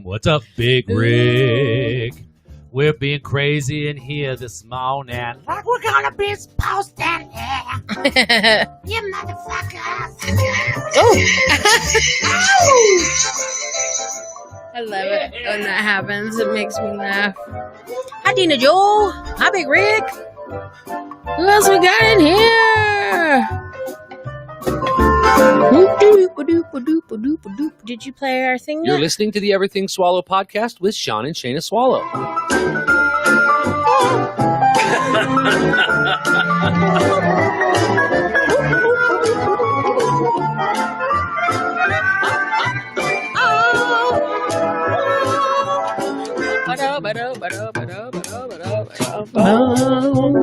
What's up, Big Rig? We're being crazy in here this morning. Like we're gonna be supposed to. You motherfuckers. I love it when that happens. It makes me laugh. Hi, Dina Joel. Hi, Big Rick. Who else we got in here? Did you play our thing yet? You're listening to the Everything Swallow podcast with Sean and Shayna Swallow.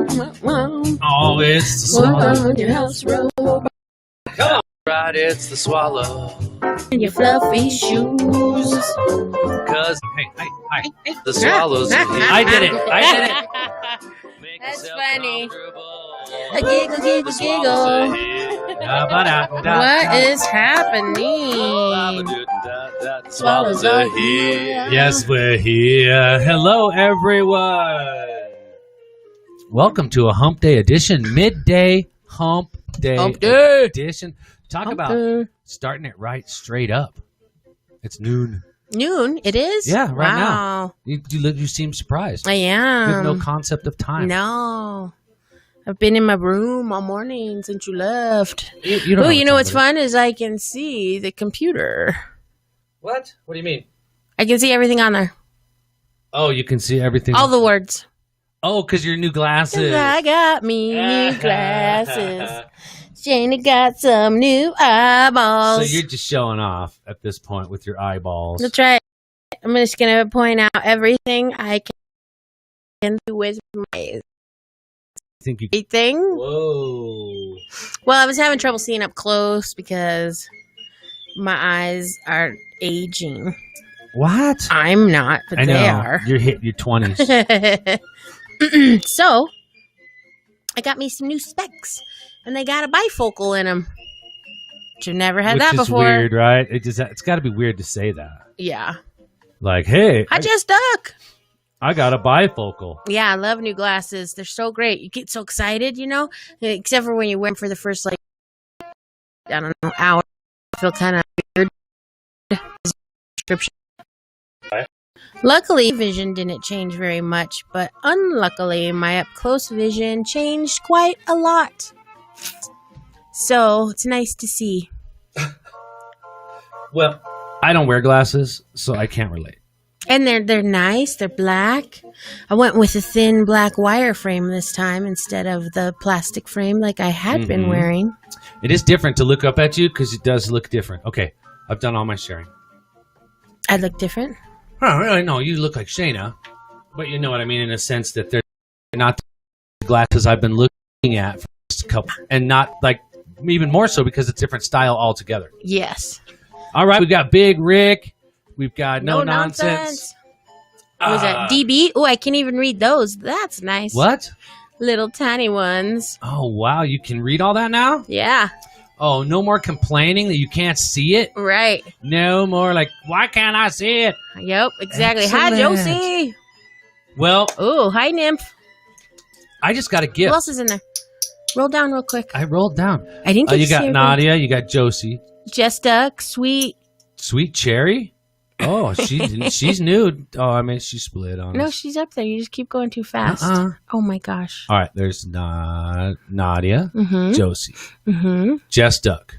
Oh, it's the swallow. Come on. Right, it's the swallow. And your fluffy shoes. Cause Hey. the swallows are here. I did it. Make That's yourself funny. comfortable. A giggle, giggle, The swallows giggle. are here. What is happening? The swallows are here. Yes, we're here. Hello, everyone. Welcome to a Hump Day edition, midday Hump Day edition. Talk about starting it right straight up. It's noon. Noon? It is? Yeah, right now. You seem surprised. I am. You have no concept of time. No. I've been in my room all morning since you left. You don't Oh, you know what's fun? fun is I can see the computer. What? What do you mean? I can see everything on there. Oh, you can see everything. All the words. Oh, because your new 'Cause glasses. I got me new glasses. Shana got some new So eyeballs. you're just showing off at this point with your eyeballs. That's right. I'm just going to point out everything I can do with my Think you? thing. Whoa. Well, I was having trouble seeing up close because my eyes are aging. What? I'm not, but I know. they are. You're hitting your 20s. So, I got me some new specs, and they got a bifocal in them. Which I've never had Which that is before. weird, right? It's got to be weird to say that. Yeah. Like, hey, I just duck. I got a bifocal. Yeah, I love new glasses. They're so great. You get so excited, you know? Except for when you wear them for the first, I don't know, hour. I feel kind of weird. Prescription. Right. Luckily, vision didn't change very much, but unluckily, my up-close vision changed quite a lot. So, it's nice to see. Well, I don't wear glasses, so I can't relate. And they're nice. They're black. I went with a thin black wire frame this time instead of the plastic frame like I had been wearing. It is different to look up at you because it does look different. Okay, I've done all my sharing. I look different. Oh, really? No, you look like Shayna, but you know what I mean in a sense that they're not the glasses I've been looking at for just a couple, and not like even more so because it's different style altogether. Yes. All right, we got Big Rick. We've got no nonsense. What was that? DB? Oh, I can't even read those. That's nice. What? Little tiny ones. Oh, wow. You can read all that now? Yeah. Oh, no more complaining that you can't see it? Right. No more like, why can't I see it? Yep, exactly. Excellent. Hi, Josie. Well, Oh, hi, Nymph. I just got a gift. Who else is in there? Roll down real quick. I rolled down. I didn't get You to got see everyone. Nadia. You got Josie. Jess Duck, Sweet. Sweet Cherry? Oh, she's new. Oh, I mean, she split on No, us. she's up there. You just keep going too fast. Oh, my gosh. All right, there's Nadia, Mm-hmm. Josie, Mm-hmm. Jess Duck.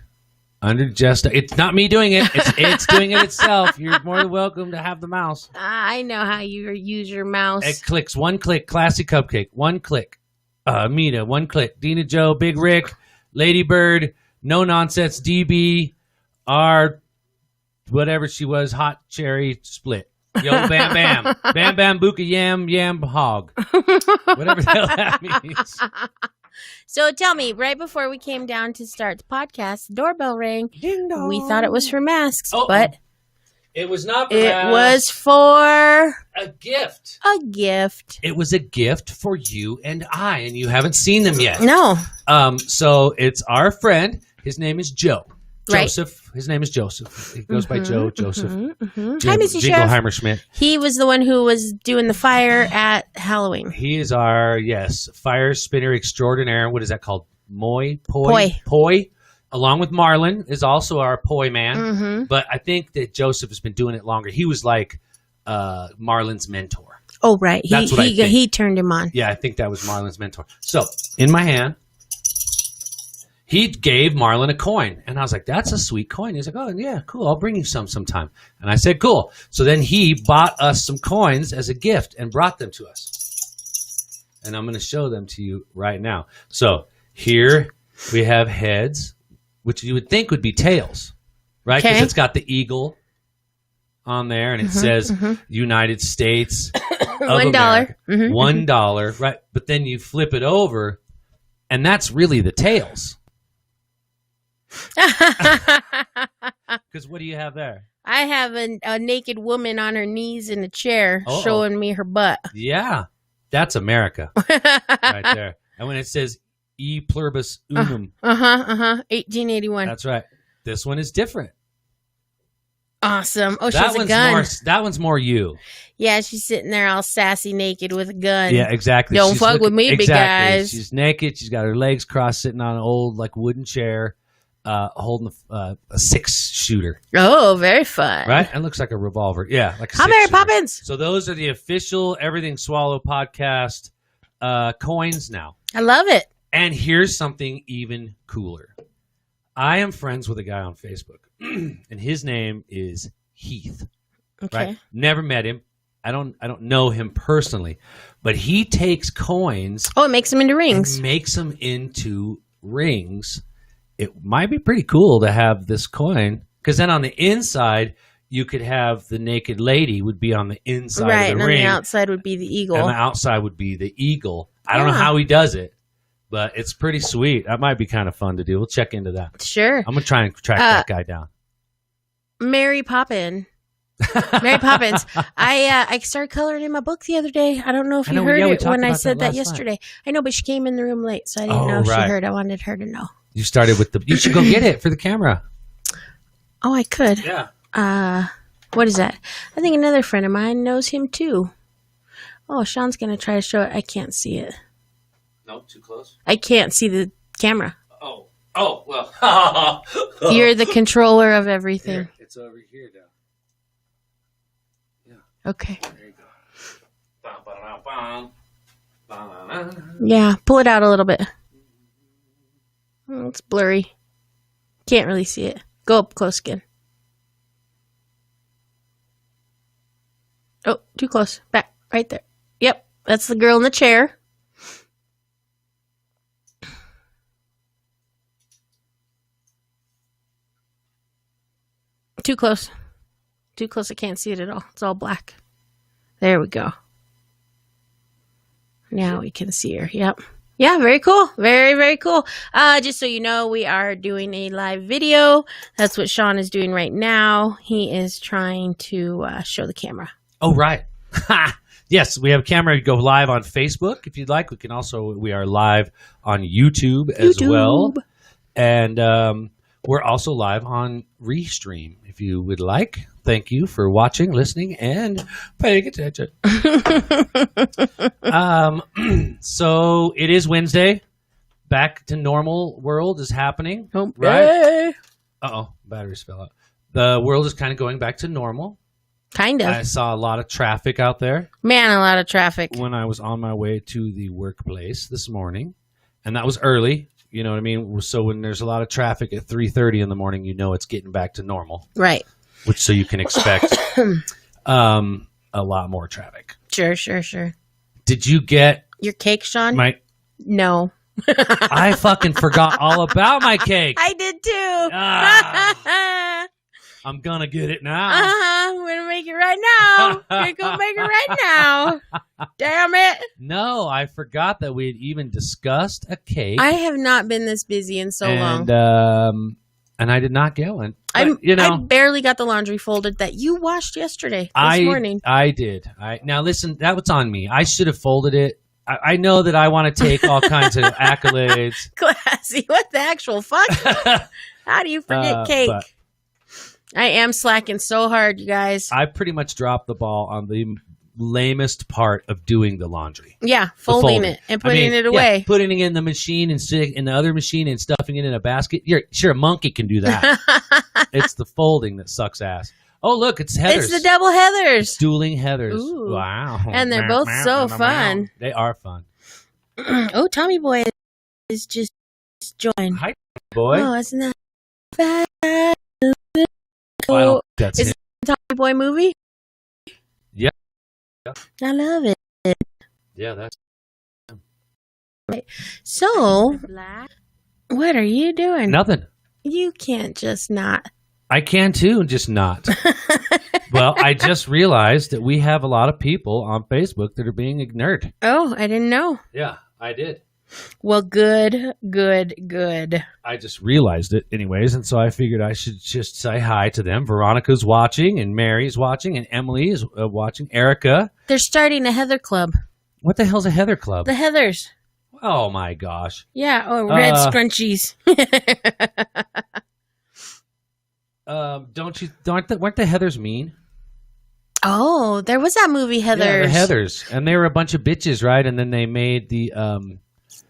Under Jess Duck. It's not me doing it. It's doing it itself. You're more than welcome to have the mouse. I know how you use your mouse. It clicks. One click. Classy Cupcake. One click. Mina. One click. Dina Joe. Big Rick. Lady Bird. No Nonsense. DB. R. Whatever she was. Hot Cherry Split. Yo, Bam Bam. Bam Bam Booka Yam Yam Hog. Whatever the hell that means. So tell me, right before we came down to start the podcast, the doorbell rang. Ding dong. We thought it was for masks, Oh, but it was not for it that. was for A gift. a gift. It was a gift for you and I, and you haven't seen them yet. No. So it's our friend. His name is Joe. Right. Joseph. His name is Joseph. He goes by Joseph. Hi, Missy Chef. Jingleheimer Schmidt. He was the one who was doing the fire at Halloween. He is our, fire spinner extraordinaire. What is that called? Poi. Along with Marlon is also our poi man. But I think that Joseph has been doing it longer. He was like Marlon's mentor. Oh, right. That's what I think. He turned him on. Yeah, I think that was Marlon's mentor. So, in my hand, he gave Marlon a coin. And I was like, that's a sweet coin. He's like, oh, yeah, cool. I'll bring you some sometime. And I said, cool. So then he bought us some coins as a gift and brought them to us. And I'm going to show them to you right now. So here we have heads, which you would think would be tails, right? Because it's got the eagle on there and it says United States of $1. America. $1, right? But then you flip it over and that's really the tails. Because what do you have there? I have a naked woman on her knees in a chair showing me her butt. Yeah, that's America right there. And when it says E pluribus unum. 1881. That's right. This one is different. Awesome. Oh, she has a gun. That one's more you. Yeah, she's sitting there all sassy naked with a gun. Yeah, exactly. Don't fuck with me, big guys. She's naked. She's got her legs crossed, sitting on an old wooden chair. Holding a 6-shooter. Oh, very fun. Right? It looks like a revolver. Yeah, like a Hi, Mary 6-shooter. Poppins. So those are the official Everything Swallow podcast coins now. I love it. And here's something even cooler. I am friends with a guy on Facebook, and his name is Heath. Okay. Right? Never met him. I don't know him personally, but he takes coins. Oh, it makes them into rings. And makes them into rings. It might be pretty cool to have this coin because then on the inside you could have the naked lady would be on the inside right, of the and ring. on the outside would be the eagle. And the outside would be the eagle. I don't know how he does it, but it's pretty sweet. That might be kind of fun to do. We'll check into that. Sure. I'm going to try and track that guy down. Mary Poppins. I started coloring in my book the other day. I don't know if you heard it when I said that yesterday. I know, but she came in the room late, so I didn't know if she heard. I wanted her to know. You started with you should go get it for the camera. Oh, I could. Yeah. What is that? I think another friend of mine knows him too. Oh, Sean's going to try to show it. I can't see it. No, too close. I can't see the camera. Oh, well. You're the controller of everything. Here, it's over here now. Yeah. Okay. There you go. Yeah, pull it out a little bit. Oh, it's blurry. Can't really see it. Go up close again. Oh, too close. Back. Right there. Yep. That's the girl in the chair. Too close. Too close. I can't see it at all. It's all black. There we go. Now we can see her. Yep. Yeah, very cool. Very, very cool. Just so you know, we are doing a live video. That's what Sean is doing right now. He is trying to show the camera. Oh, right. Yes, we have a camera. You go live on Facebook if you'd like. We are live on YouTube as well. And we're also live on Restream if you would like. Thank you for watching, listening, and paying attention. So it is Wednesday. Back to normal world is happening. Right? Uh-oh, batteries fell out. The world is kind of going back to normal. Kind of. I saw a lot of traffic out there. Man, a lot of traffic. When I was on my way to the workplace this morning. And that was early. You know what I mean? So when there's a lot of traffic at 3:30 in the morning, you know it's getting back to normal. Right. So you can expect a lot more traffic. Sure. Did you get your cake, Sean? No. I fucking forgot all about my cake. I did too. I'm gonna get it now. I'm gonna make it right now. We're gonna make it right now. Damn it. No, I forgot that we had even discussed a cake. I have not been this busy in so long. And I did not get one. I barely got the laundry folded that you washed yesterday, this morning. I did. Now listen, that was on me. I should have folded it. I know that I want to take all kinds of accolades. Classy. What the actual fuck? How do you forget cake? but- I am slacking so hard, you guys. I pretty much dropped the ball on the lamest part of doing the laundry. Yeah, The folding it and putting it away. Yeah, putting it in the machine and sitting in the other machine and stuffing it in a basket. Sure, a monkey can do that. It's the folding that sucks ass. Oh, look, it's Heathers. It's the double Heathers. Dueling Heathers. Ooh. Wow. And they're both so fun. They are fun. Oh, Tommy Boy is just joined. Hi, boy. Oh, it's not bad. Oh, I don't think that's Is him. it a Tommy Boy movie? Yeah. I love it. Yeah, that's So, what are you doing? nothing. You can't just not. I can too, just not. Well, I just realized that we have a lot of people on Facebook that are being ignored. Oh, I didn't know. Yeah, I did. Well, good. I just realized it anyways, and so I figured I should just say hi to them. Veronica's watching, and Mary's watching, and Emily is watching. Erica. They're starting a Heather Club. What the hell's a Heather Club? The Heathers. Oh my gosh. Yeah. Oh, red scrunchies. Weren't the Heathers mean? Oh, there was that movie Heathers. Yeah, the Heathers, and they were a bunch of bitches, right? And then they made the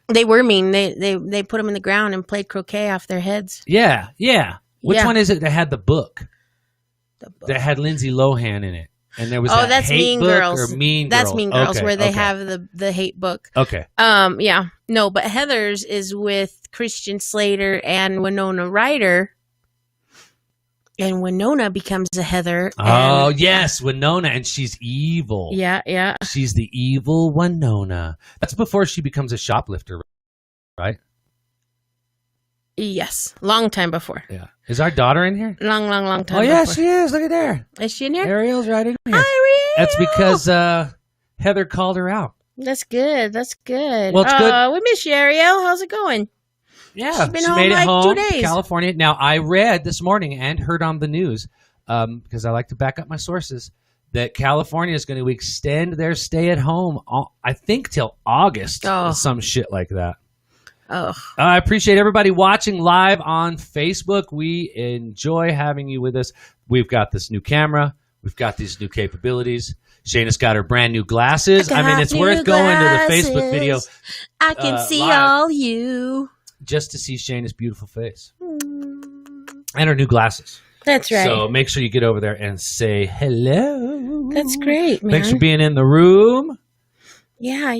They were mean. They put them in the ground and played croquet off their heads. yeah. Which Yeah. one is it that had the book The book. that had Lindsay Lohan in it? And there was Oh, that that's hate Mean book Girls. or Mean That's Girls? Mean Girls, Okay, where they okay. have the hate book. Okay. Yeah. No, but Heathers is with Christian Slater and Winona Ryder. And Winona becomes a Heather. Oh, and- yes, Winona, and she's evil. Yeah. She's the evil Winona. That's before she becomes a shoplifter, right? Yes. Long time before. Yeah. Is our daughter in here? Long time Oh, yeah, before. she is. Look at there. Is she in here? Ariel's right in here. Ariel! That's because Heather called her out. That's good. Well, it's good. We miss you, Ariel. How's it going? Yeah, She's been she home made it like 2 home days. to California. Now, I read this morning and heard on the news, because I like to back up my sources, that California is going to extend their stay at home, I think, till August. Oh. Some shit like that. Oh, I appreciate everybody watching live on Facebook. We enjoy having you with us. We've got this new camera. We've got these new capabilities. Shayna's got her brand new glasses. I mean, it's worth going to the Facebook video I can see live. all you. just to see Shayna's beautiful face and her new glasses. That's right. So make sure you get over there and say hello. That's great, man. Thanks for being in the room. Yeah.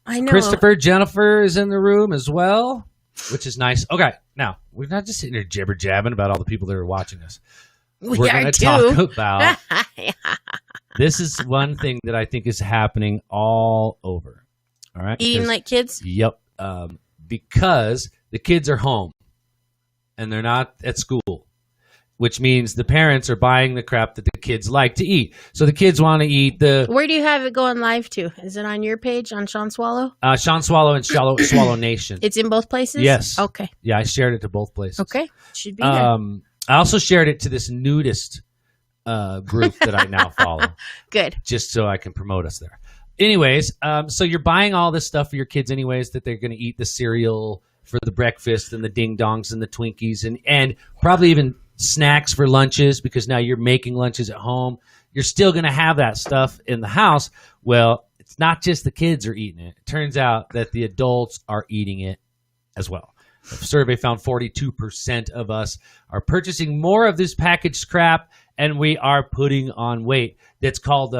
I know. Christopher, Jennifer is in the room as well, which is nice. Okay, now we're not just sitting here jibber jabbing about all the people that are watching us. We We're are going to too. talk about this is one thing that I think is happening all over. All right, Eating 'Cause- like kids. Yep, because the kids are home and they're not at school, which means the parents are buying the crap that the kids like to eat. So the kids want to eat the Where do you have it going live to? Is it on your page on Sean Swallow? Sean Swallow and Swallow Nation. It's in both places? Yes. Okay. Yeah, I shared it to both places. Okay. Should be there. I also shared it to this nudist group that I now follow, Good. just so I can promote us there. Anyways, so you're buying all this stuff for your kids anyways, that they're going to eat the cereal for the breakfast and the ding dongs and the Twinkies and probably even snacks for lunches, because now you're making lunches at home. You're still going to have that stuff in the house. Well, it's not just the kids are eating it. It turns out that the adults are eating it as well. The survey found 42% of us are purchasing more of this packaged crap, and we are putting on weight. That's called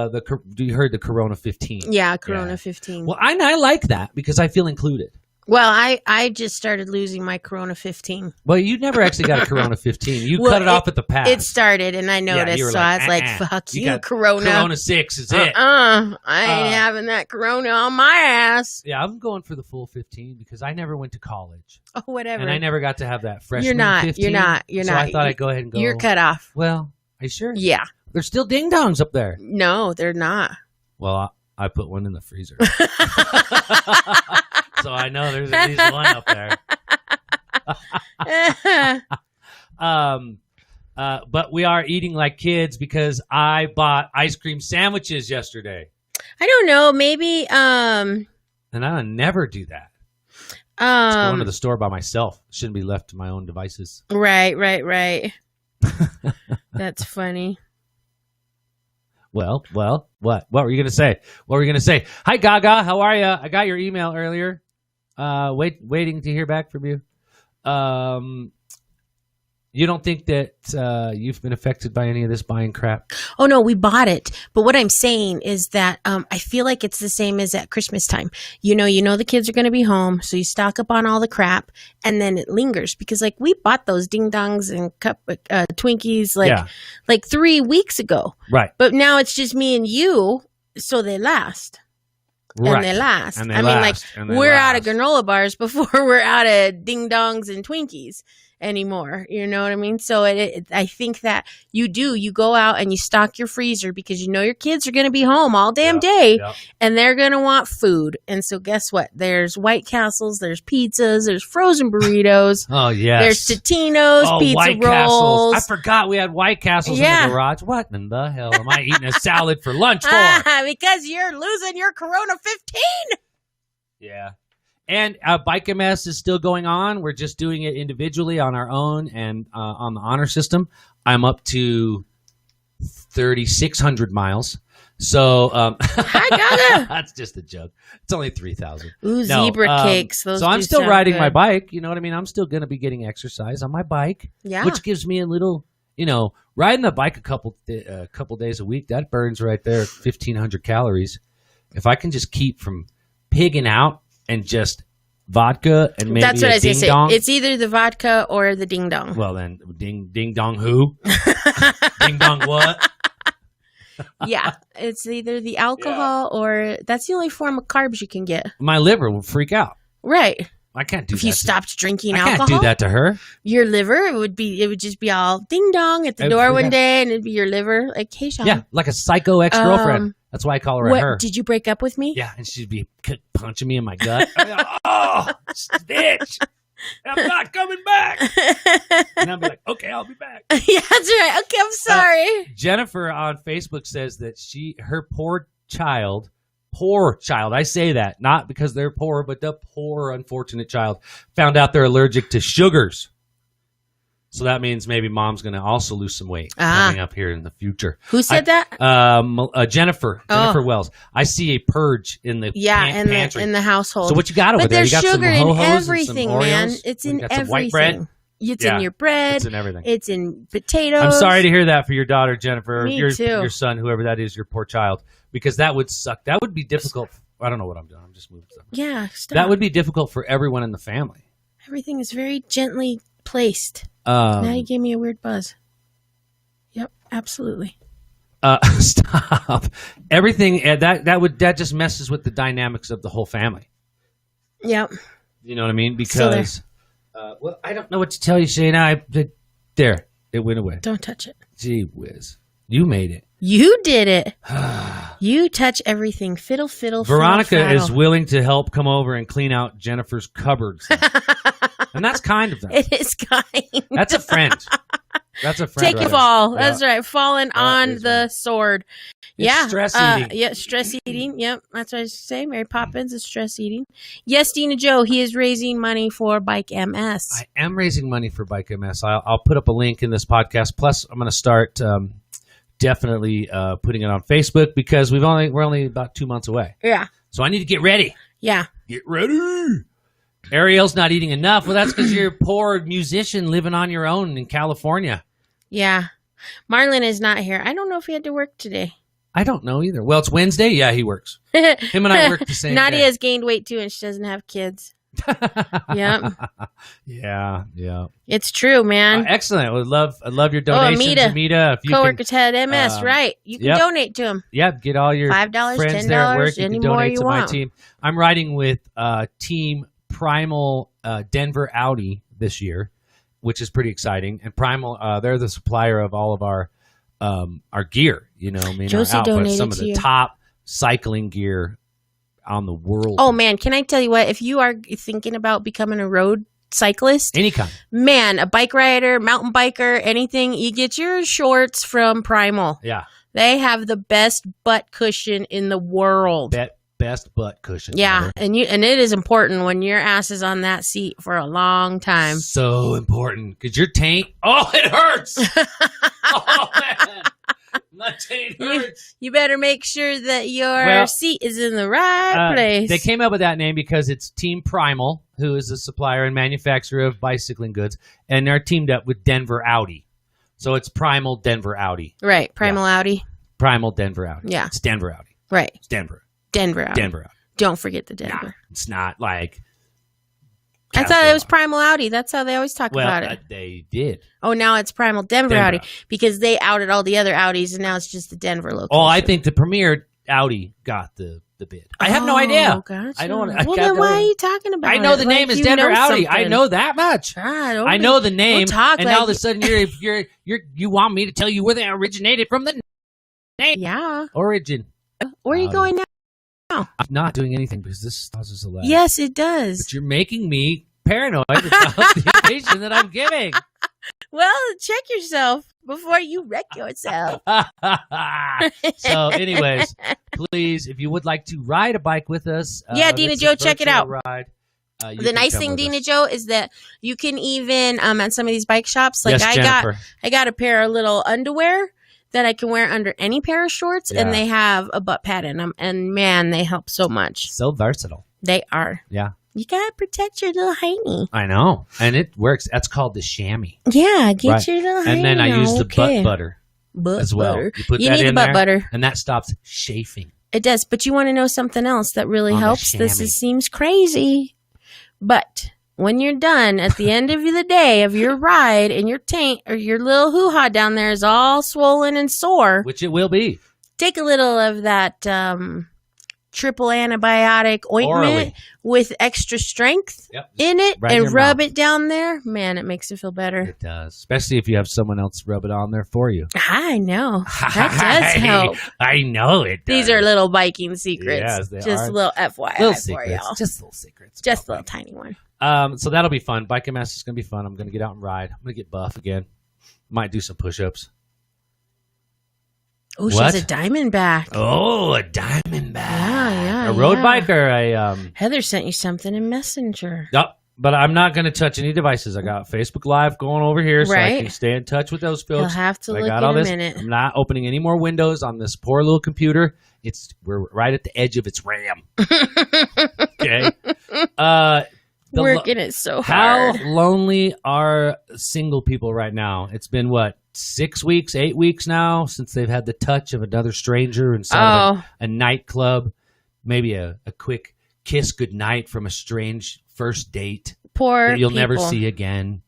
you heard the Corona 15. Yeah, Corona Yeah. 15. Well, I like that because I feel included. Well, I just started losing my Corona 15. Well, you never actually got a Corona 15. You Well, cut it off at the pass. It started, and I noticed, you were so like, I was like, fuck you, got Corona. Corona 6 is it. I ain't having that Corona on my ass. Yeah, I'm going for the full 15 because I never went to college. Oh, whatever. And I never got to have that freshman You're not. 15. You're not. You're so not. I thought I'd go ahead and go. You're cut off. Well, are you sure? Yeah. There's still ding-dongs up there. No, they're not. Well, I put one in the freezer. So I know there's at least one up there. But we are eating like kids because I bought ice cream sandwiches yesterday. I don't know. Maybe. And I never do that. Going to the store by myself. Shouldn't be left to my own devices. Right. That's funny. Well, what? What were you gonna say? Hi, Gaga. How are you? I got your email earlier. Waiting to hear back from you. You don't think that you've been affected by any of this buying crap? Oh no, we bought it. But what I'm saying is that I feel like it's the same as at Christmas time. You know the kids are going to be home, so you stock up on all the crap, and then it lingers because like we bought those ding dongs and Twinkies like 3 weeks ago. Right. But now it's just me and you, so they last. Right. And they last. And we're out of granola bars before we're out of ding dongs and Twinkies anymore. You know what I mean? So I think that you go out and you stock your freezer because you know your kids are going to be home all damn day and they're going to want food. And so guess what? There's White Castles, there's pizzas, there's frozen burritos. Oh, yes. There's Totino's, pizza White rolls. Castles. I forgot we had White Castles in the garage. What in the hell am I eating a salad for lunch for? Because you're losing your Corona 15. Yeah. And Bike MS is still going on. We're just doing it individually on our own and on the honor system. I'm up to 3,600 miles. So Hi, Gaga. That's just a joke. It's only 3,000. Ooh, zebra cakes. Those so I'm do still sound riding good. my bike. You know what I mean? I'm still going to be getting exercise on my bike, which gives me a little, riding the bike a couple days a week. That burns right there 1,500 calories. If I can just keep from pigging out and just vodka and maybe That's what I was ding going to dong. say. It's either the vodka or the ding dong. Well, then, ding dong who? Ding dong what? Yeah, it's either the alcohol or that's the only form of carbs you can get. My liver will freak out. Right. I can't do if that. you stopped drinking I alcohol, can't do that to her. Your liver, it would just be all ding dong at the door one day, and it'd be your liver like, "Hey, Sean." Yeah, like a psycho ex-girlfriend. That's why I call her a her. Did you break up with me? Yeah, and she'd be punching me in my gut. Oh, bitch! I'm not coming back. And I'd be like, okay, I'll be back. Yeah, that's right. Okay, I'm sorry. Jennifer on Facebook says that her poor child, I say that not because they're poor, but the poor, unfortunate child found out they're allergic to sugars. So that means maybe mom's going to also lose some weight coming up here in the future. Who said that? Jennifer Wells. I see a purge in the pantry. in the household. So what you got over there? You got sugar some Ho-Hos in everything, and some man. Oreos? It's in got everything. Some white bread? It's in your bread. It's in everything. It's in potatoes. I'm sorry to hear that for your daughter, Jennifer. Me too. Your son, whoever that is, your poor child. Because that would suck. That would be difficult. I don't know what I'm doing. I'm just moving stuff. Yeah, stop. That would be difficult for everyone in the family. Everything is very gently placed. Now you gave me a weird buzz. Yep, absolutely. Stop. Everything that just messes with the dynamics of the whole family. Yep. You know what I mean? Because well, I don't know what to tell you, Shayna. There, it went away. Don't touch it. Gee whiz, you made it. You did it. You touch everything. Fiddle. Veronica is willing to help come over and clean out Jennifer's cupboards. And that's kind of them. It is kind. That's a friend. Take a fall. That's right. Falling on the sword. It's stress eating. Yeah, stress eating. Yep, that's what I was saying. Mary Poppins is stress eating. Yes, Dina Joe, he is raising money for Bike MS. I am raising money for Bike MS. I'll put up a link in this podcast. Plus, I'm going to start definitely putting it on Facebook because we're only about 2 months away. Yeah. So I need to get ready. Yeah. Get ready. Ariel's not eating enough. Well, that's because you're a poor musician living on your own in California. Yeah. Marlon is not here. I don't know if he had to work today. I don't know either. Well, it's Wednesday. Yeah, he works. Him and I work the same Nadia day. has gained weight too, and she doesn't have kids. Yep. Yeah. It's true, man. Excellent. I love your donations, Amita. If you coworkers had MS, right? You can donate to him. Yeah, get all your $5, friends there at work. You any can more donate you to want. my team. I'm riding with Team Primal Denver Audi this year, which is pretty exciting. And Primal, they're the supplier of all of our gear. You know, I mean, Josie our output, donated some of to the you. top cycling gear on the world. Oh man, can I tell you what? If you are thinking about becoming a road cyclist, Any kind. man, a bike rider, mountain biker, anything, you get your shorts from Primal. Yeah. They have the best butt cushion in the world. best butt cushion. Yeah, ever. and it is important when your ass is on that seat for a long time. So important because your taint. Oh, it hurts. Oh man, my taint hurts. You better make sure that your seat is in the right place. They came up with that name because it's Team Primal, who is a supplier and manufacturer of bicycling goods, and they're teamed up with Denver Audi. So it's Primal Denver Audi. Right, Primal Audi. Primal Denver Audi. Yeah. It's Denver Audi. Right. It's Denver. Denver Audi. Denver Audi. Don't forget the Denver. Nah, it's not like... I thought it was Primal Audi. That's how they always talk about it. They did. Oh, now it's Primal Denver Audi because they outed all the other Audis, and now it's just the Denver location. Oh, I think the premier Audi got the bid. I have no idea. Gotcha. I don't. Well, then why are you talking about it? I know the name is Denver Audi. I know that much. I know the name, and now all of a sudden you want me to tell you where they originated from the name. Yeah. Origin. Where are you going now? I'm not doing anything because this causes a lag. Yes, it does. But you're making me paranoid about the information that I'm giving. Well, check yourself before you wreck yourself. So, anyways, please, if you would like to ride a bike with us, Dina Joe, check it out. Ride, the nice thing, Dina Joe, is that you can even at some of these bike shops, like yes, I got a pair of little underwear that I can wear under any pair of shorts, and they have a butt pad in them, and man, they help so much. So versatile. They are. Yeah. You gotta protect your little hiney. I know, and it works. That's called the chamois. Yeah, get your little hiney. And then I use the butt butter as well. Butter. You put you that need in the butt there, butter, and that stops chafing. It does, but you want to know something else that really helps? This chamois. seems crazy, but when you're done at the end of the day of your ride and your taint or your little hoo-ha down there is all swollen and sore, Which it will be. take a little of that triple antibiotic ointment Orally. with extra strength in it and rub it down there. Man, it makes it feel better. It does. Especially if you have someone else rub it on there for you. I know. That does help. I know it does. These are little biking secrets. Yes, they just are. a little FYI Little for secrets. y'all. Just little secrets. Just a little tiny one. So that'll be fun. Biking Master is going to be fun. I'm going to get out and ride. I'm going to get buff again. Might do some push-ups. Oh, she's a Diamondback. Oh, a Diamondback. Yeah. A road bike or a... Heather sent you something in Messenger. No, but I'm not going to touch any devices. I got Facebook Live going over here so I Right. can stay in touch with those folks. You'll have to I look got in all a this. minute. I'm not opening any more windows on this poor little computer. We're right at the edge of its RAM. Okay. Working it so How hard. lonely are single people right now? It's been what, 6 weeks, 8 weeks now since they've had the touch of another stranger inside of a nightclub. Maybe a quick kiss goodnight from a strange first date Poor that you'll people. never see again.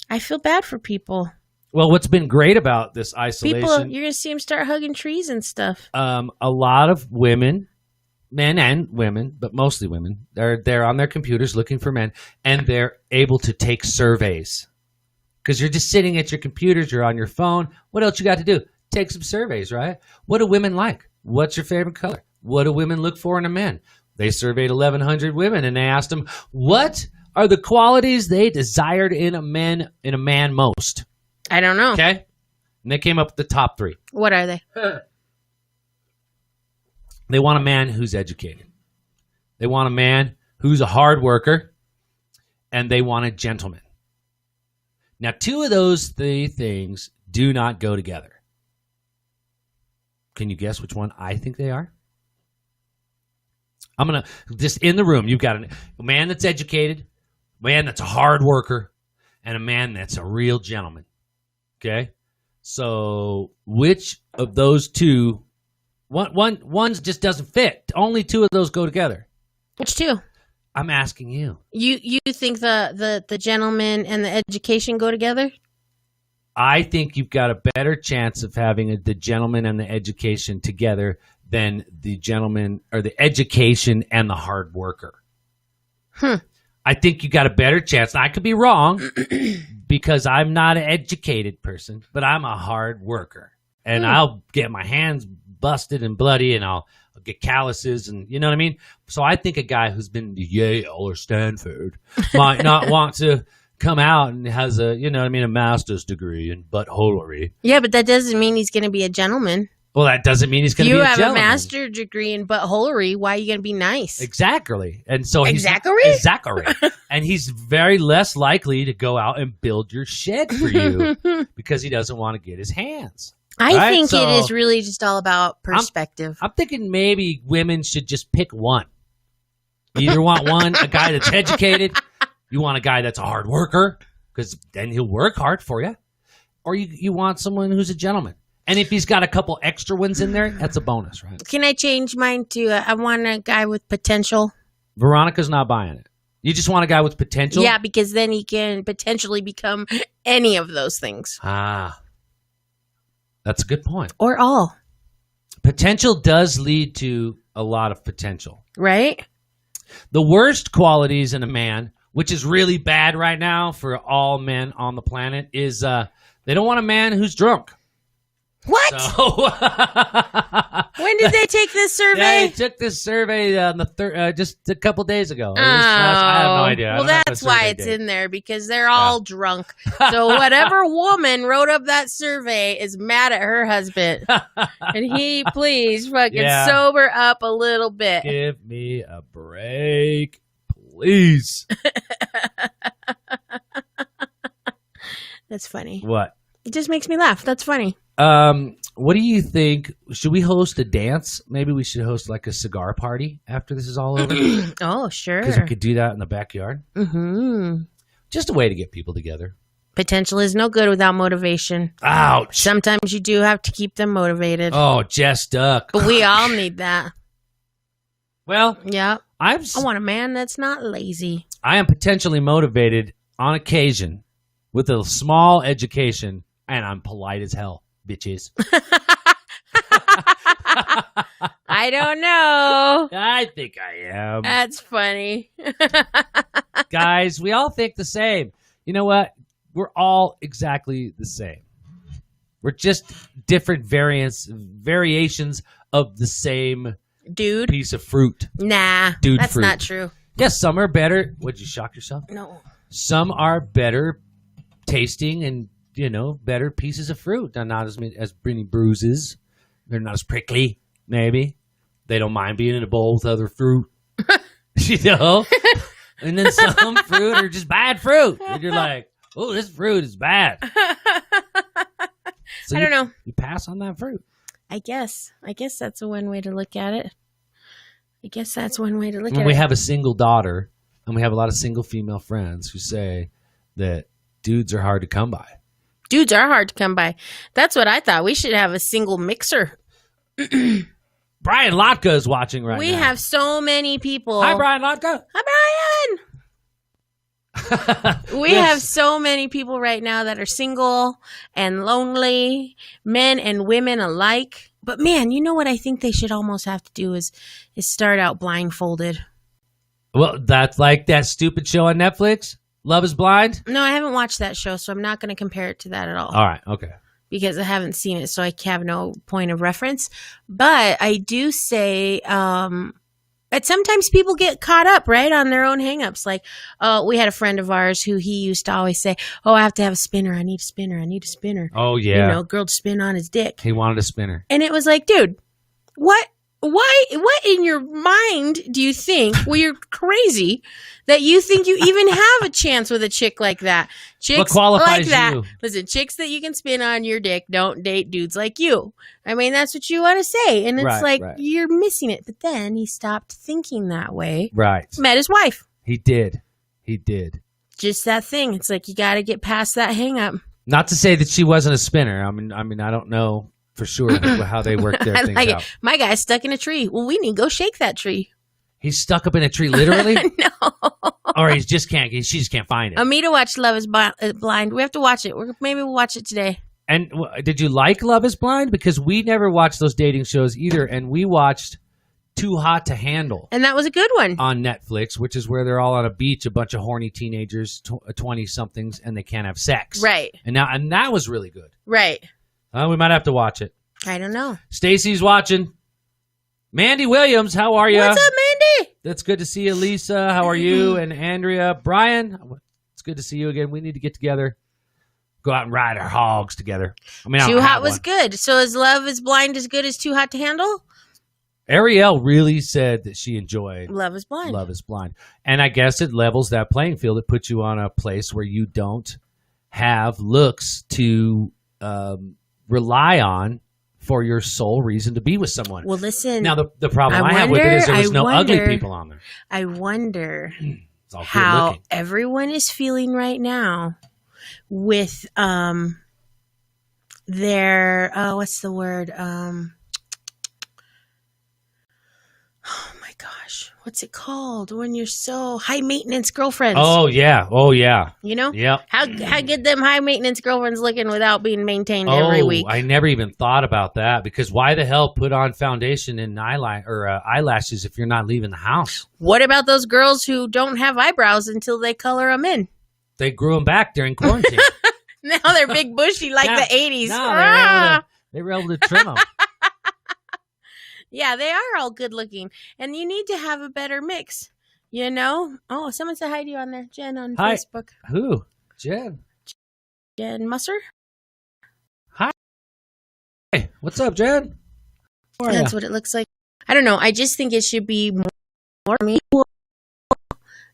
I feel bad for people. Well, what's been great about this isolation? People, you're going to see them start hugging trees and stuff. A lot of women, men and women, but mostly women, they're on their computers looking for men, and they're able to take surveys. Because you're just sitting at your computers, you're on your phone. What else you got to do? Take some surveys, right? What do women like? What's your favorite color? What do women look for in a man? They surveyed 1,100 women, and they asked them, what are the qualities they desired in a man most? I don't know. Okay? And they came up with the top 3. What are they? They want a man who's educated. They want a man who's a hard worker, and they want a gentleman. Now, 2 of those 3 things do not go together. Can you guess which one I think they are? I'm going to, just in the room, you've got a man that's educated, a man that's a hard worker, and a man that's a real gentleman. Okay? So, which of those 2, one just doesn't fit. Only 2 of those go together. Which 2? I'm asking you. You think the gentleman and the education go together? I think you've got a better chance of having the gentleman and the education together than the gentleman or the education and the hard worker. I think you got a better chance. Now, I could be wrong because I'm not an educated person, but I'm a hard worker. And I'll get my hands busted and bloody, and I'll get calluses, and you know what I mean? So I think a guy who's been to Yale or Stanford might not want to come out and has a, you know what I mean, a master's degree in buttholery. Yeah, but that doesn't mean he's going to be a gentleman. Well, that doesn't mean he's going to be You a have gentleman. a master's degree in buttholery. Why are you going to be nice? Exactly. And so Exactly? Exactly. And he's very less likely to go out and build your shed for you because he doesn't want to get his hands. I Right? think So, it is really just all about perspective. I'm thinking maybe women should just pick one. You either want a guy that's educated, you want a guy that's a hard worker, because then he'll work hard for you, or you want someone who's a gentleman. And if he's got a couple extra ones in there, that's a bonus, right? Can I change mine to I want a guy with potential? Veronica's not buying it. You just want a guy with potential? Yeah, because then he can potentially become any of those things. Ah. That's a good point. Or all. Potential does lead to a lot of potential. Right? The worst qualities in a man, which is really bad right now for all men on the planet, is they don't want a man who's drunk. What? So, When did they take this survey? They took this survey on the just a couple days ago. I have no idea. I Well, don't have the that's why survey it's date. in there, because they're all drunk. So whatever woman wrote up that survey is mad at her husband. And he, please, fucking Yeah. sober up a little bit. Give me a break, please. That's funny. What? It just makes me laugh. That's funny. What do you think? Should we host a dance? Maybe we should host like a cigar party after this is all over. Oh, sure. Because we could do that in the backyard. Mm-hmm. Just a way to get people together. Potential is no good without motivation. Ouch. Sometimes you do have to keep them motivated. Oh, Jess Duck. But we all need that. Well, Yeah. I I want a man that's not lazy. am potentially motivated on occasion with a small education, and I'm polite as hell, bitches. I don't know. I think I am. That's funny. Guys, we all think the same. You know what? We're all exactly the same. We're just different variations of the same Dude. piece of fruit. Nah. Dude that's fruit. not true. Yes, some are better. Would you shock yourself? No. Some are better tasting and, better pieces of fruit. They're not as many bruises. They're not as prickly, maybe. They don't mind being in a bowl with other fruit. And then some fruit are just bad fruit. And you're like, oh, this fruit is bad. So I don't know. You pass on that fruit. I guess that's one way to look at it. When we have a single daughter, and we have a lot of single female friends who say that dudes are hard to come by. Dudes are hard to come by. That's what I thought. We should have a single mixer. Brian Lotka is watching right now. We have so many people. Hi, Brian Lotka. Hi, Brian. We have so many people right now that are single and lonely, men and women alike. But man, you know what I think they should almost have to do is start out blindfolded. Well, that's like that stupid show on Netflix, Love is Blind. No, I haven't watched that show, so I'm not going to compare it to that at all. All right, okay. Because I haven't seen it, so I have no point of reference. But I do say that sometimes people get caught up, right, on their own hangups. Like, we had a friend of ours who he used to always say, oh, I have to have a spinner. I need a spinner. I need a spinner. Oh, yeah. Girl to spin on his dick. He wanted a spinner. And it was like, dude, what in your mind do you think? Well, you're crazy that you think you even have a chance with a chick like that. Chicks What qualifies like that. you? Listen, chicks that you can spin on your dick don't date dudes like you. I mean, that's what you want to say. And it's Right. you're missing it. But then he stopped thinking that way. Right. Met his wife. He did. Just that thing. It's like you got to get past that hang up. Not to say that she wasn't a spinner. I mean, I don't know for sure how they work their I things like out. it. My guy's stuck in a tree. Well, we need to go shake that tree. He's stuck up in a tree, literally, No. or she just can't find it. Amita watched Love is Blind. We have to watch it. Maybe we'll watch it today. And did you like Love is Blind? Because we never watched those dating shows either, and we watched Too Hot to Handle And that was a good one. on Netflix, which is where they're all on a beach, a bunch of horny teenagers, 20-somethings, and they can't have sex. Right. And that was really good. Right. We might have to watch it. I don't know. Stacy's watching. Mandy Williams, how are you? What's up, Mandy? That's good to see you, Lisa. How are you? And Andrea. Brian, it's good to see you again. We need to get together. go out and ride our hogs together. I mean, I Too don't Hot have was one. good. So is Love is Blind as good as Too Hot to Handle? Ariel really said that she enjoyed Love is Blind. Love is Blind. And I guess it levels that playing field. It puts you on a place where you don't have looks to rely on for your sole reason to be with someone. Well, listen. Now, the problem I have with it is there was no ugly people on there. I wonder It's all good how looking. everyone is feeling right now with their what's the word? Oh my gosh, what's it called when you're so high maintenance girlfriends? Oh, yeah. Oh, yeah. You know? Yep. How get them high maintenance girlfriends looking without being maintained every week? I never even thought about that because why the hell put on foundation and eyelashes if you're not leaving the house? What about those girls who don't have eyebrows until they color them in? They grew them back during quarantine. Now they're big bushy like Yeah. the 80s. No, they were able to trim them. Yeah, they are all good looking. And you need to have a better mix, you know? Oh, someone said hi to you on there. Jen on Hi. Facebook. Who? Jen. Jen Musser? Hey, what's up, Jen? How are ya? That's what it looks like. I don't know. I just think it should be more me.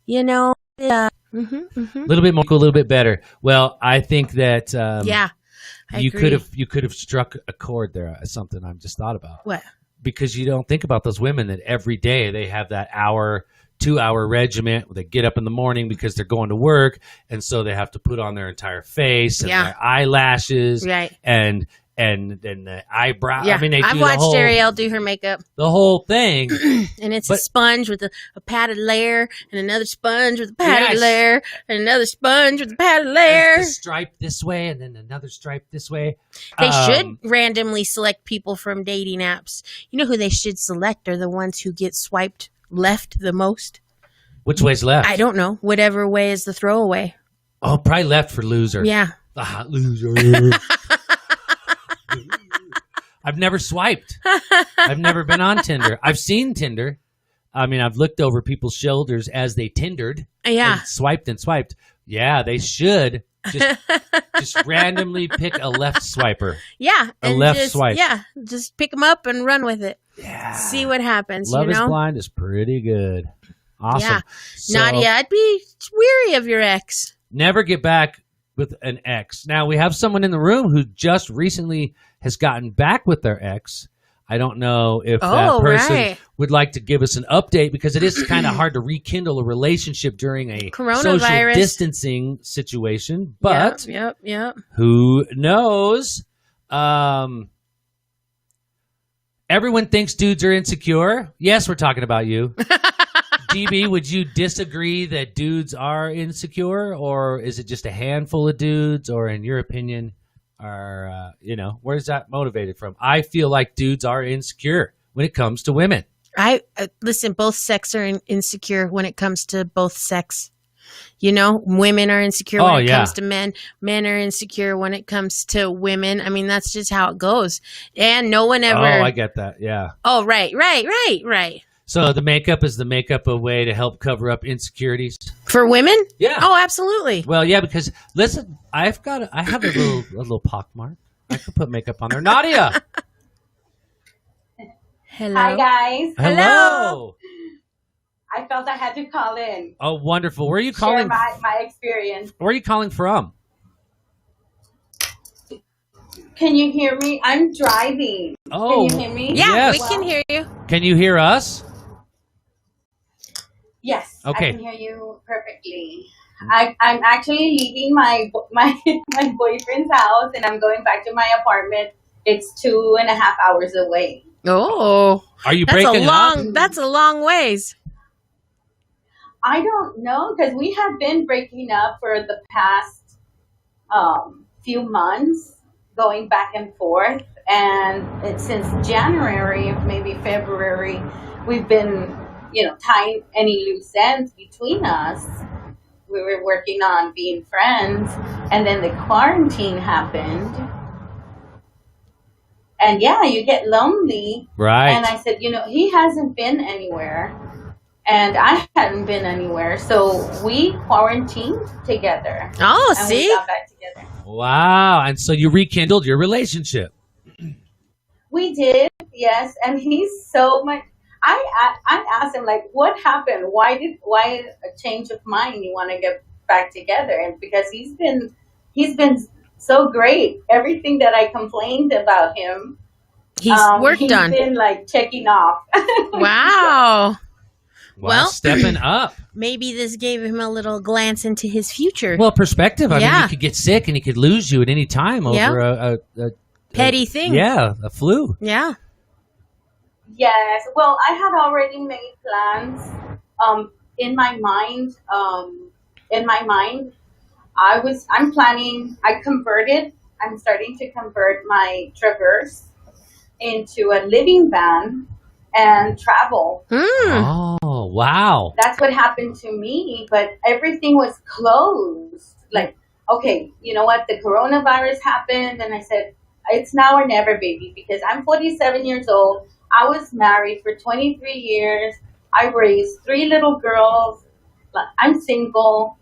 You know? Yeah. A little bit more cool, a little bit better. Well, I think that Yeah. I you agree. could have struck a chord there. Something I've just thought about. What? Because you don't think about those women that every day they have that 2-hour regiment. They get up in the morning because they're going to work, and so they have to put on their entire face and Yeah. their eyelashes Right. and the eyebrow. Yeah. I mean, they I've do watched Ariel do her makeup, the whole thing. and it's But- a sponge with a padded layer, and another sponge with a padded Yes. layer, and another sponge with a padded And layer. the stripe this way, and then another stripe this way. They should Um, randomly select people from dating apps. You know who they should select are the ones who get swiped left the most. Which way's left? I don't know. Whatever way is the throwaway. Oh, probably left for loser. Yeah. The hot loser. I've never swiped. I've never been on Tinder. I've seen Tinder. I mean, I've looked over people's shoulders as they Tindered. Yeah. And swiped and swiped. Yeah, they should just randomly pick a left swiper. Yeah. A and left just, swipe. Yeah. Just pick them up and run with it. Yeah. See what happens. Love you is know? Blind is pretty good. Awesome. Yeah. So, Nadia, I'd be weary of your ex. never get back with an ex. Now, we have someone in the room who just recently has gotten back with their ex. I don't know if that person right. would like to give us an update because it is kind of hard to rekindle a relationship during a social Coronavirus. distancing situation. But Yep. who knows? Everyone thinks dudes are insecure. Yes, we're talking about you. DB, would you disagree that dudes are insecure, or is it just a handful of dudes, or in your opinion, are, where's that motivated from? I feel like dudes are insecure when it comes to women. I listen, both sex are insecure when it comes to both sex. You know, women are insecure when it comes to men. Men are insecure when it comes to women. I mean, that's just how it goes. And no one ever. Oh, I get that. Yeah. Oh, right. So the makeup is a way to help cover up insecurities. For women? Yeah. Oh, absolutely. Well, yeah, because listen, I have a little pock mark. I could put makeup on there. Nadia. Hello. Hi, guys. Hello. I felt I had to call in. Oh, wonderful. Where are you Share calling? my experience. Where are you calling from? Can you hear me? I'm driving. Oh, Can you hear me? Yeah, Yes. we can hear you. Can you hear us? Yes. Okay. I can hear you perfectly. I'm actually leaving my boyfriend's house and I'm going back to my apartment. It's 2.5 hours away. Oh, Are you breaking up? That's a long ways. I don't know because we have been breaking up for the past few months, going back and forth, and since January, maybe February, we've been, tying any loose ends between us. We were working on being friends, and then the quarantine happened, and yeah, you get lonely. Right. And I said, he hasn't been anywhere. and I hadn't been anywhere, so we quarantined together. Oh, And see? we got back together. Wow. And so you rekindled your relationship. We did, yes, and he's so much. I asked him like, what happened? Why a change of mind? You want to get back together? And because he's been so great. Everything that I complained about him, He's worked he's on. been like checking off. Wow. Well, stepping up. Maybe this gave him a little glance into his future. Well, perspective. I mean, Yeah. he could get sick and he could lose you at any time over Yeah. a Petty thing. Yeah, a flu. Yeah. Yes. Well, I had already made plans. In my mind. I'm planning. I'm starting to convert my Traverse into a living van and travel. Mm. Oh, wow. That's what happened to me, but everything was closed. Like, okay, you know what? The coronavirus happened, and I said, it's now or never, baby, because I'm 47 years old. I was married for 23 years. I raised 3 little girls. Like, I'm single.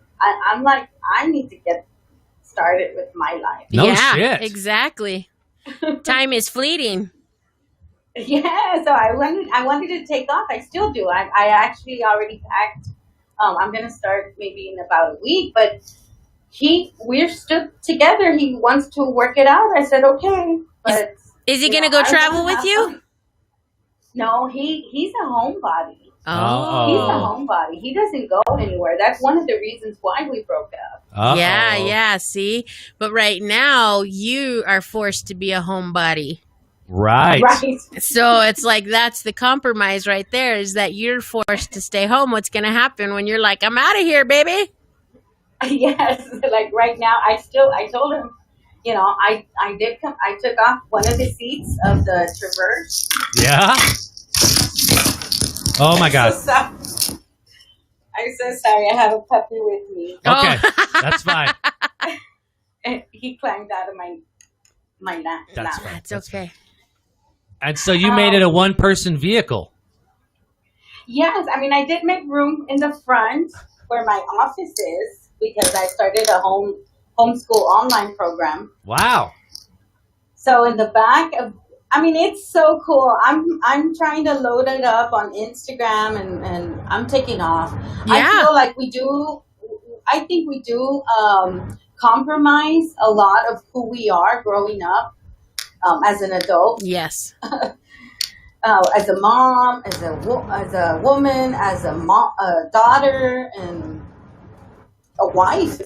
I'm like, I need to get started with my life. No yeah, shit. exactly. Time is fleeting. Yeah, so I wanted to take off. I still do. I actually already packed. I'm gonna start maybe in about a week, but we're still together. He wants to work it out. I said okay, but Is he you going to know, go I travel wanna with have you? fun. No, he's a homebody. Oh. He's a homebody. He doesn't go anywhere. That's one of the reasons why we broke up. Uh-oh. Yeah, see? But right now, you are forced to be a homebody. Right. Right. So it's like that's the compromise right there is that you're forced to stay home. What's going to happen when you're like, I'm out of here, baby? Yes. Like right now, I told him, you know, I took off one of the seats of the Traverse. Yeah. Oh my God. I'm so sorry. I have a puppy with me. Okay, Oh. that's fine. And he climbed out of my lap. That's fine. That's okay. And so you made it a one-person vehicle. Yes, I mean I did make room in the front where my office is because I started a homeschool online program. Wow. So in the back of, I mean, it's so cool. I'm trying to load it up on Instagram and I'm taking off. Yeah. I feel like I think we do compromise a lot of who we are growing up as an adult, Yes. as a mom, as a woman, as a daughter, and a wife.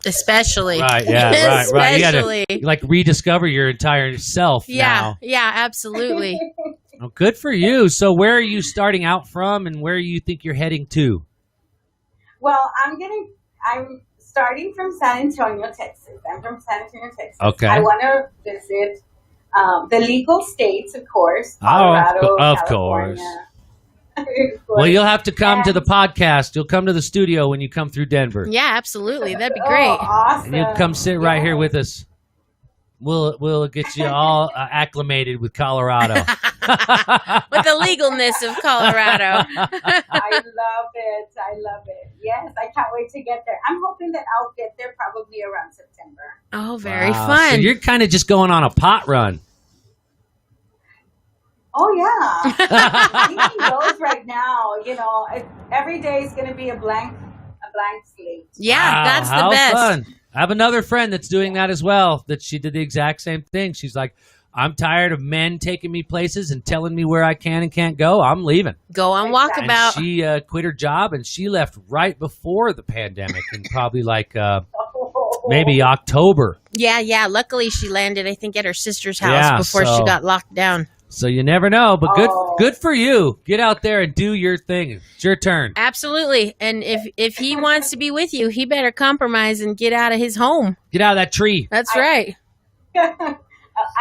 Especially. Right, yeah, right. You Especially. gotta like rediscover your entire self now. Yeah, absolutely. Well, good for you. So where are you starting out from and where you think you're heading to? Well, I'm starting from San Antonio, Texas. I'm from San Antonio, Texas. Okay. I want to visit the legal states, of course. Oh, Colorado, of California. Well, you'll have to come to the podcast. You'll come to the studio when you come through Denver. Yeah, absolutely. That'd be great. Oh, awesome. And you'll come sit right here with us. We'll get you all acclimated with Colorado. With the legalness of Colorado. I love it. Yes, I can't wait to get there. I'm hoping that I'll get there probably around September. Oh, very Wow. fun. So you're kind of just going on a pot run. Oh yeah, even those right now. You know, every day is going to be a blank slate. Yeah, Wow, that's the how best. fun. I have another friend that's doing that as well, that she did the exact same thing. She's like, I'm tired of men taking me places and telling me where I can and can't go. I'm leaving. Go on Exactly. And walkabout. she quit her job and she left right before the pandemic in probably like maybe October. Yeah. Luckily, she landed, I think, at her sister's house Yeah, before so- she got locked down. So you never know, but Oh. good for you. Get out there and do your thing. It's your turn. Absolutely. And if he wants to be with you, he better compromise and get out of his home. Get out of that tree. That's right.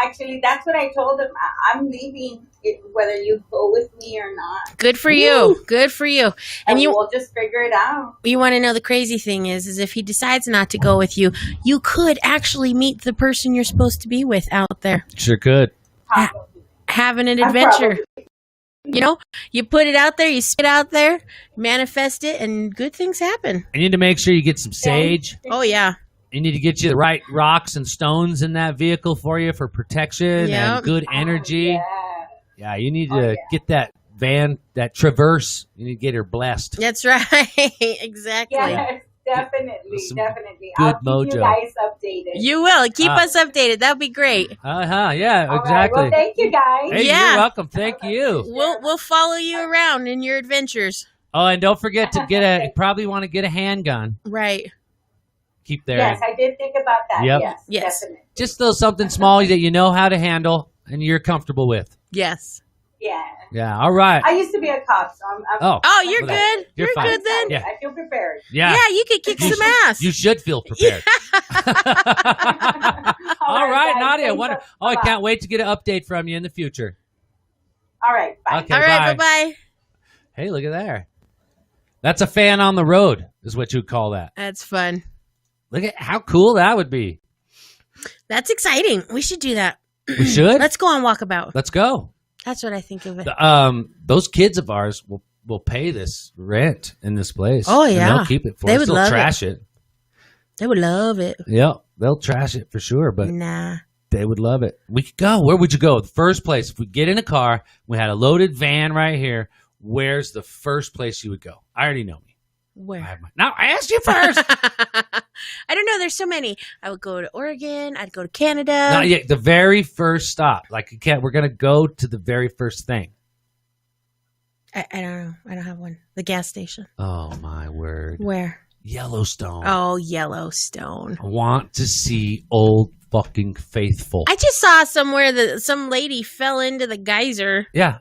Actually, that's what I told him. I'm leaving, whether you go with me or not. Good for you. Good for you. And And we'll just figure it out. you want to know the crazy thing is if he decides not to go with you, you could actually meet the person you're supposed to be with out there. Sure could. Probably. Having an I'm adventure. probably- You know, you put it out there, you spit out there, manifest it, and good things happen. You need to make sure you get some sage. Oh, yeah. You need to get you the right rocks and stones in that vehicle for you for protection Yep. and good energy. Yeah. Yeah, you need to get that van, that Traverse. You need to get her blessed. That's right. Exactly. Yes, definitely, Some definitely. good I'll keep you mojo. guys updated. You will. Keep us updated. That would be great. Yeah, All right, exactly. well, thank you guys. Hey, Yeah. you're welcome. Thank you. We'll follow you around in your adventures. Oh, and don't forget to you probably want to get a handgun. Right. Keep there. Yes, I did think about that. Yep. Yes, Yes. definitely. Just something small that you know how to handle and you're comfortable with. Yes. Yeah. Yeah, all right. I used to be a cop, so I'm Oh, you're Well, good. you're You're fine. good then. Yeah. I feel prepared. Yeah. Yeah, you could kick some ass. You should feel prepared. All right, guys, Nadia. thanks a I lot. can't wait to get an update from you in the future. All right, bye. Okay, All right, bye. bye-bye. Hey, look at there. That's a fan on the road, is what you'd call that. That's fun. Look at how cool that would be. That's exciting. We should do that. We should. Let's go on walkabout. Let's go. That's what I think of it. Those kids of ours will pay this rent in this place. Oh, And yeah. they'll keep it for They us. would They'll love it. trash it. They would love it. Yep, they'll trash it for sure, but Nah. they would love it. We could go. Where would you go? The first place, if we get in a car, we had a loaded van right here, where's the first place you would go? I already know me. Where? Now, I asked you first. I don't know. There's so many. I would go to Oregon. I'd go to Canada. Not yet. The very first stop. Like, you can't, we're going to go to the very first thing. I don't know. I don't have one. The gas station. Oh, my word. Where? Yellowstone. Oh, Yellowstone. I want to see Old fucking Faithful. I just saw somewhere that some lady fell into the geyser Yeah.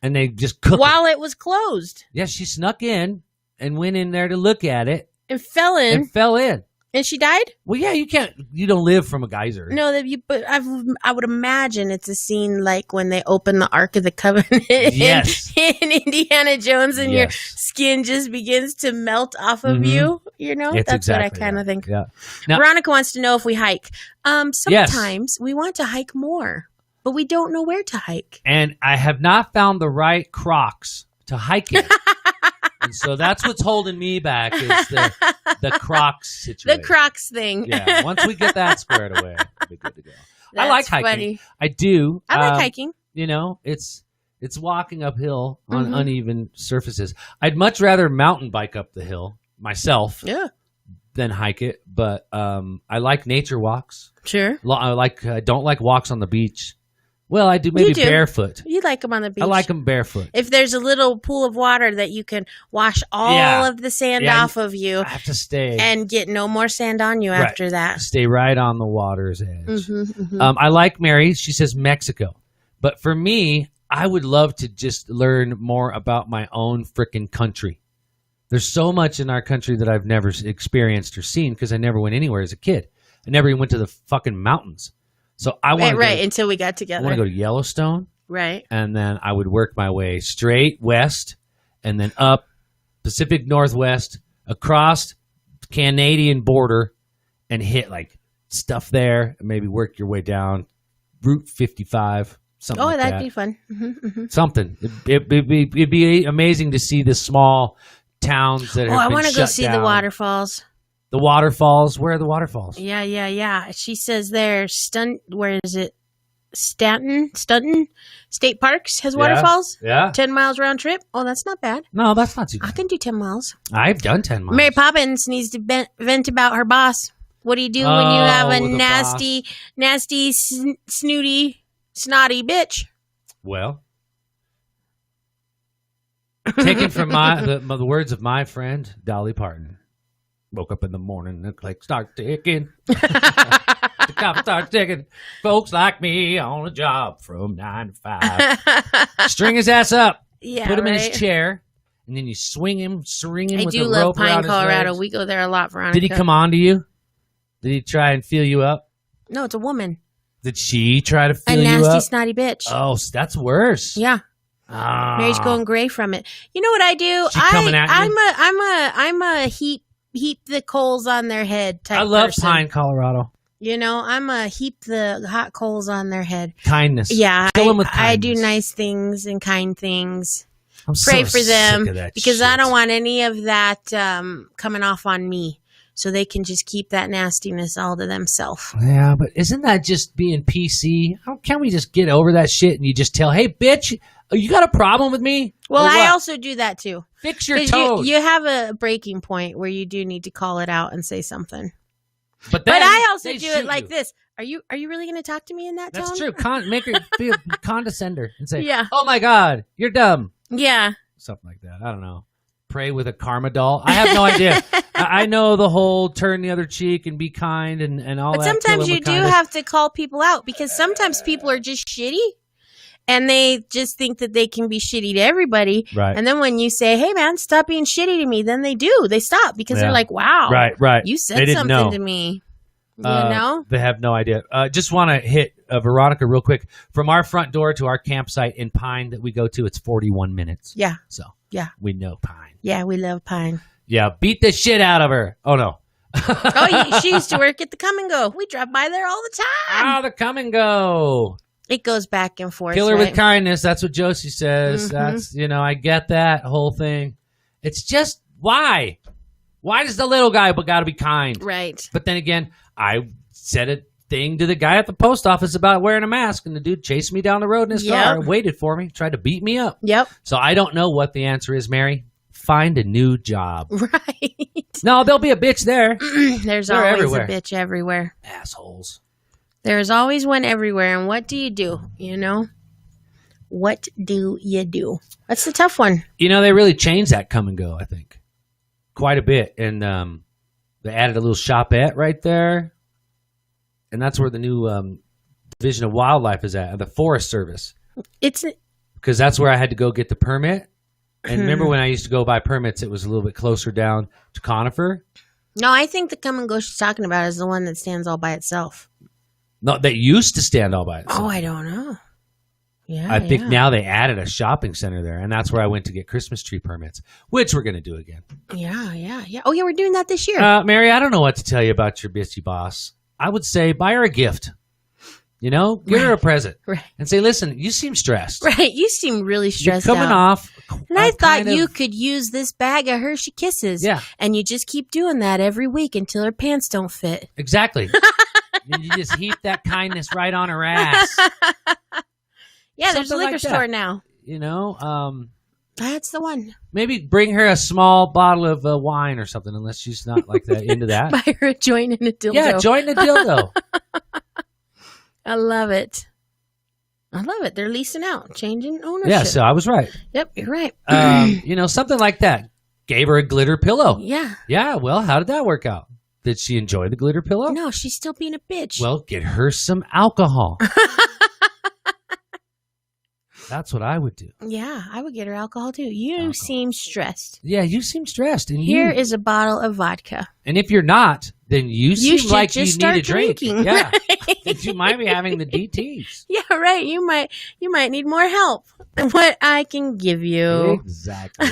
And they just cook it. while it was closed Yeah, she snuck in and went in there to look at it and fell in, and fell in. and she died. Well, yeah, you don't live from a geyser. No, but I would imagine it's a scene like when they open the Ark of the Covenant Yes. in Indiana Jones, and your Yes. skin just begins to melt off of Mhm. you. You know, It's that's exactly what I kind of that. think. Yeah. Now- Veronica wants to know if we hike. Yes. Sometimes we want to hike more, but we don't know where to hike. And I have not found the right Crocs to hike in. And so that's what's holding me back is the Crocs situation. The Crocs thing. Yeah, once we get that squared away, we'll be good to go. I like That's hiking. funny. I do. I like hiking. You know, it's walking uphill on Mhm. uneven surfaces. I'd much rather mountain bike up the hill myself Yeah, than hike it, but I like nature walks. sure. I don't like walks on the beach. Well, I do maybe do. barefoot. You like them on the beach. I like them barefoot. If there's a little pool of water that you can wash all Yeah. of the sand Yeah, off of you I have to stay and get no more sand on you Right. after that. stay right on the water's edge. Mm-hmm. I like Mary. She says Mexico, but for me, I would love to just learn more about my own frickin' country. There's so much in our country that I've never experienced or seen because I never went anywhere as a kid. I never even went to the fucking mountains. So I want Right, until we got I want together. to go to Yellowstone, Right. and then I would work my way straight west, and then up Pacific Northwest, across Canadian border, and hit like stuff there, and maybe work your way down Route 55, something Oh, like that'd that. be fun. Mm-hmm. Something. It'd be amazing to see the small towns that Oh, have I been want to go shut see down. the waterfalls. The waterfalls. Where are the waterfalls? Yeah. She says there, where is it? Stunton State Parks has waterfalls. Yeah. 10 miles round trip. Oh, that's not bad. No, that's not too I bad. can do 10 miles. I've done 10 miles. Mary Poppins needs to vent about her boss. What do you do when you have a with a nasty, snooty, snotty bitch? Well, taken from the words of my friend Dolly Parton. Woke up in the morning, the clock start ticking. The clock starts ticking. Folks like me on a job from 9 to 5. String his ass up. Yeah, Put him in right? his chair, and then you swing him I with do the love rope Pine, around his Colorado. legs. We go there a lot, Veronica. Did he come on to you? Did he try and feel you up? No, it's a woman. Did she try to A feel you nasty, up? snotty bitch. Oh, so that's worse. Yeah. Ah. Mary's going gray from it. You know what I do? She coming at you? I'm a heap the coals on their head type I love person. Pine, Colorado. You know, I'm a heap the hot coals on their head. Kindness. Yeah, Fill them with I do kindness. nice things and kind things. I'm Pray so for them sick of that because I shit. don't want any of that coming off on me. So they can just keep that nastiness all to themselves. Yeah, but isn't that just being PC? Can't we just get over that shit and you just tell, hey, bitch, you got a problem with me? Well, Or I what? also do that too. Fix your 'Cause toad. you have a breaking point where you do need to call it out and say something. But But I also they do shoot it like you. this. Are you really going to talk to me in that That's tone? true. Make her feel condescender and say, Yeah. oh my God, you're dumb. Yeah. Something like that. I don't know. Pray with a karma doll. I have no idea. I know the whole turn the other cheek and be kind and all But that. Kill sometimes 'em you with do kindness. have to call people out because sometimes people are just shitty and they just think that they can be shitty to everybody. Right. And then when you say, hey, man, stop being shitty to me, then they do. They stop because Yeah. they're like, wow, Right. you They said didn't something know. to me. You know? They have no idea. Just want to hit Veronica real quick. From our front door to our campsite in Pine that we go to, it's 41 minutes. Yeah. So Yeah. we know Pine. Yeah, we love Pine. Yeah, beat the shit out of her. Oh, no. She used to work at the Come and Go. We drive by there all the time. The come and go. It goes back and forth. Kill her right? with kindness. That's what Josie says. Mhm. That's, I get that whole thing. It's just, why? Why does the little guy but got to be kind? Right. But then again, I said a thing to the guy at the post office about wearing a mask, and the dude chased me down the road in his car, Yep. waited for me, tried to beat me up. Yep. So I don't know what the answer is, Mary. Find a new job. Right. No, there'll be a bitch there. There's They're always everywhere. a bitch everywhere. Assholes. There's always one everywhere. And what do you do? You know? What do you do? That's the tough one. They really changed that come and go, I think. Quite a bit. And they added a little shopette right there. And that's where the new Division of Wildlife is at, the Forest Service. It's Because that's where I had to go get the permit. And remember when I used to go buy permits, it was a little bit closer down to Conifer? no, I think the Come and Go she's talking about is the one that stands all by itself. No, they used to stand all by itself. Oh, I don't know. Yeah. I think yeah. now they added a shopping center there, and that's where I went to get Christmas tree permits, which we're going to do again. Yeah. Oh, yeah, we're doing that this year. Mary, I don't know what to tell you about your bitchy boss. I would say buy her a gift. Give her a present. Right. And say, listen, you seem stressed. Right. You seem really You're stressed coming out. off. And I thought kind you of- could use this bag of Hershey Kisses. Yeah. And you just keep doing that every week until her pants don't fit. Exactly. And you just heap that kindness right on her ass. Yeah, there's a Something liquor like that. store now. That's the one. Maybe bring her a small bottle of wine or something, unless she's not like that into that. Buy her a joint and a dildo. Yeah, join the dildo. I love it. They're leasing out, changing ownership. Yeah, so I was right. Yep, you're right. Something like that. Gave her a glitter pillow. Yeah. Yeah, well, how did that work out? Did she enjoy the glitter pillow? No, she's still being a bitch. Well, get her some alcohol. That's what I would do. Yeah, I would get her alcohol too. You Alcohol. seem stressed. Yeah, you seem stressed. And Here is a bottle of vodka. And if you're not, then you seem should like just you start need a drink. drinking. Yeah. Right? You might be having the DTs. Yeah, right. You might need more help than what I can give you. Exactly.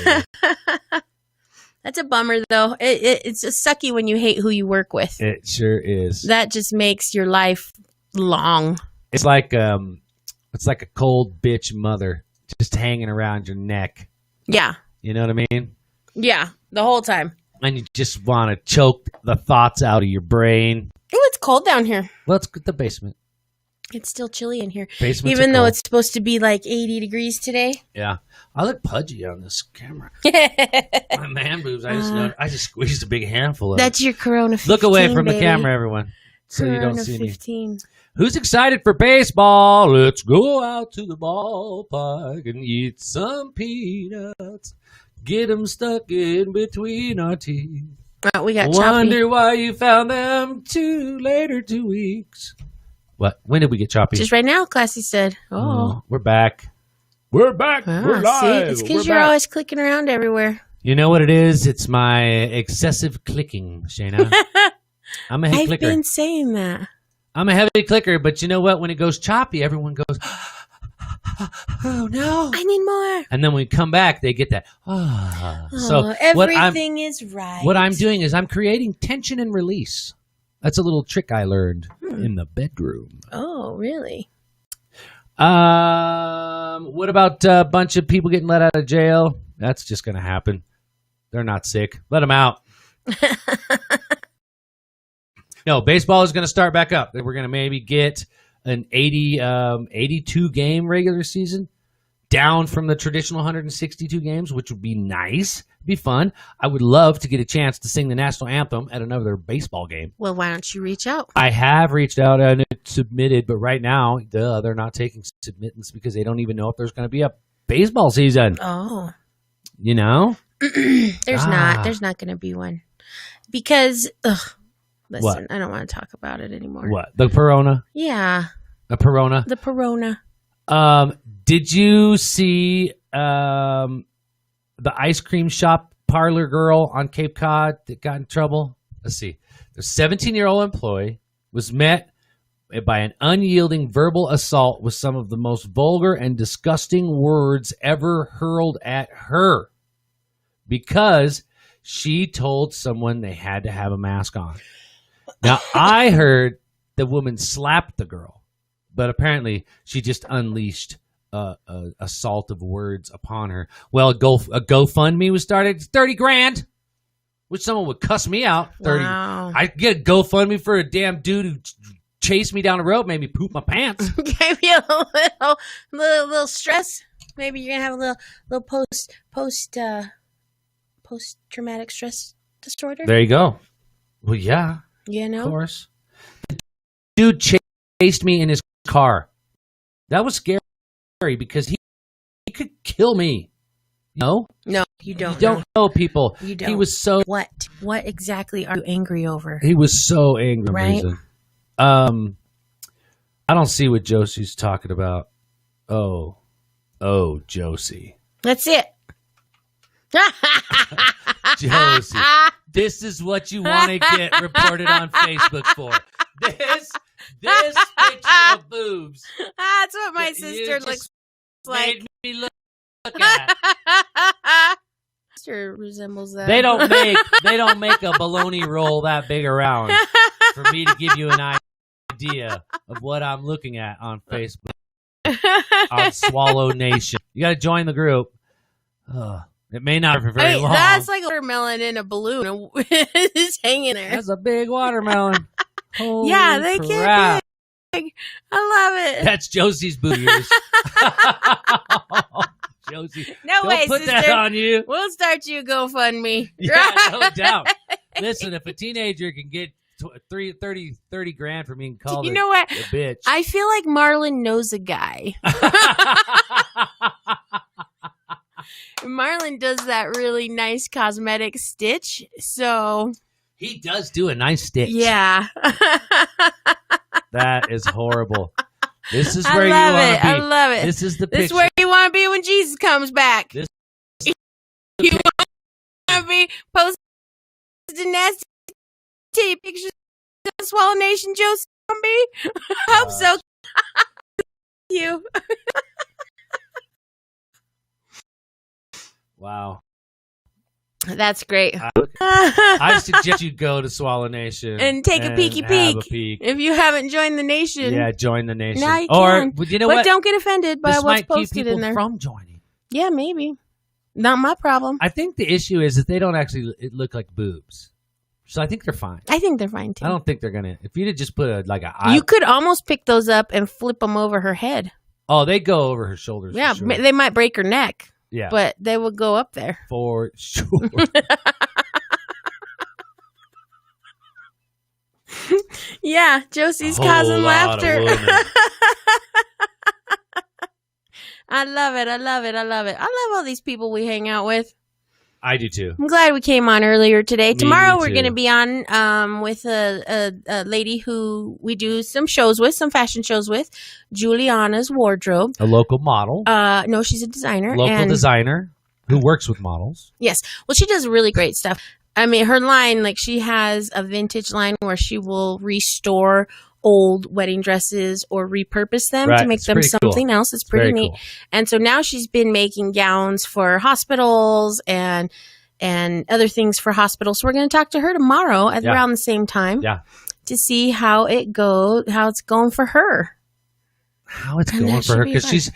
That's a bummer, though. It's just sucky when you hate who you work with. It sure is. That just makes your life long. It's like a cold bitch mother just hanging around your neck. Yeah. You know what I mean? Yeah. The whole time. And you just want to choke the thoughts out of your brain. Oh, it's cold down here. Let's get the basement. It's still chilly in here. Basements Even are though cold. it's supposed to be like 80 degrees today. Yeah. I look pudgy on this camera. My man boobs. I just squeezed a big handful of That's it. your Corona 15, Look away from baby. the camera, everyone. So you Corona don't see me. 15. Who's excited for baseball? Let's go out to the ballpark and eat some peanuts. Get them stuck in between our teeth. Oh, we got choppy. Wonder why you found them 2 weeks. What? When did we get choppy? Just right now, Classy said. Oh. We're back. We're back. Ah, We're live. see, it's because We're you're back. always clicking around everywhere. You know what it is? It's my excessive clicking, Shayna. I'm a heavy I've clicker. been saying that. I'm a heavy clicker, but you know what? When it goes choppy, everyone goes, oh no. I need more. And then when we come back, they get that. So everything is right. what I'm doing is I'm creating tension and release. That's a little trick I learned in the bedroom. Oh, really? What about a bunch of people getting let out of jail? That's just going to happen. They're not sick. Let them out. No, baseball is going to start back up. We're going to maybe get an 82 game regular season down from the traditional 162 games, which would be nice. It'd be fun. I would love to get a chance to sing the national anthem at another baseball game. Well, why don't you reach out? I have reached out and submitted, but right now, they're not taking submittance because they don't even know if there's going to be a baseball season. Oh. You know? There's not going to be one. Because, listen, What? I don't want to talk about it anymore. What? The Perona? Yeah. The Perona? The Perona. Did you see the ice cream shop parlor girl on Cape Cod that got in trouble? Let's see. The 17-year-old employee was met by an unyielding verbal assault with some of the most vulgar and disgusting words ever hurled at her because she told someone they had to have a mask on. Now, I heard the woman slapped the girl, but apparently she just unleashed assault of words upon her. Well, a GoFundMe was started. 30 grand. Which someone would cuss me out. 30. Wow. I'd get a GoFundMe for a damn dude who chased me down the road, made me poop my pants. Gave you a little stress. Maybe you're gonna have a little post traumatic stress disorder. There you go. Well, yeah, You know. of course. The dude chased me in his car. That was scary because he could kill me. No, You don't. you don't know people. You don't. He was so. What exactly are you angry over? He was so angry. Right. I don't see what Josie's talking about. Oh, Josie. That's it. Josie. This is what you want to get reported on Facebook for. This picture of boobs. That's what my You sister just looks like. made me look at. Sister resembles that. They don't make a bologna roll that big around for me to give you an idea of what I'm looking at on Facebook on Swallow Nation. You got to join the group. It may not for very long. That's like a watermelon in a balloon. It's hanging there. That's a big watermelon. Holy Yeah, they crap. get big. I love it. That's Josie's booty ears. Josie, No don't way, put sister. that on you. We'll start you a GoFundMe. Yeah, no doubt. Listen, if a teenager can get 30 grand for being called You know what? a bitch. I feel like Marlon knows a guy. Marlon does that really nice cosmetic stitch. So, He does do a nice stitch. yeah. That is horrible. This is I where you love want it. to be. I love it. This is the This is picture. where you want to be when Jesus comes back. This- You want to be posting nasty titty pictures of Swallow Nation Josie Zombie? Hope so. You. Wow. That's great. I suggest you go to Swallow Nation And take a peeky have peek. a peek. If you haven't joined the nation, Yeah, join the nation. Now you or can. you know but what? don't get offended by This what's might keep posted people in there. from joining. Yeah, maybe. Not my problem. I think the issue is that they don't actually look like boobs, so I think they're fine. I think they're fine too. I don't think they're gonna. If you'd have just put You could almost pick those up and flip them over her head. oh, they go over her shoulders. Yeah, for sure. they might break her neck, Yeah, but they would go up there. for sure. Yeah, Josie's A whole causing lot of laughter. women. I love it. I love it. I love it. I love all these people we hang out with. I do too. I'm glad we came on earlier today. Tomorrow me we're too. going to be on with a lady who we do some shows with, some fashion shows with, Juliana's Wardrobe. A local model, No, she's a designer. local and designer who works with models. Yes. Well, she does really great stuff. I mean, her line, like she has a vintage line where she will restore old wedding dresses or repurpose them Right. to make It's them pretty cool. something else. It's pretty Very neat. cool. And so now she's been making gowns for hospitals and other things for hospitals. So we're going to talk to her tomorrow at Yeah. around the same time. Yeah. to see how it's going for her. How it's And going that for her, should be because fun. she's,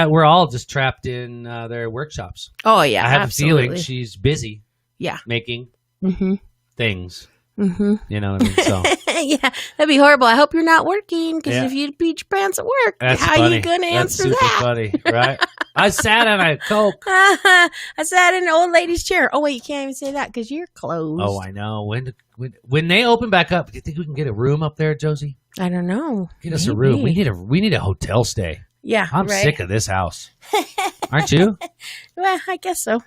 we're all just trapped in their workshops. Oh yeah, I have absolutely. a feeling she's busy. Yeah. Making Mm-hmm. things. Mm-hmm. You know what I mean? So Yeah, that'd be horrible. I hope you're not working, because Yeah. if you beat your pants at work, that's how funny. you gonna That's answer super that? funny, right? I sat on a Coke. I sat in an old lady's chair. Oh wait, you can't even say that because you're closed. Oh, I know. When they open back up, do you think we can get a room up there, Josie? I don't know. Get us a room. Maybe. We need a hotel stay. Yeah, I'm right. sick of this house. Aren't you? Well, I guess so.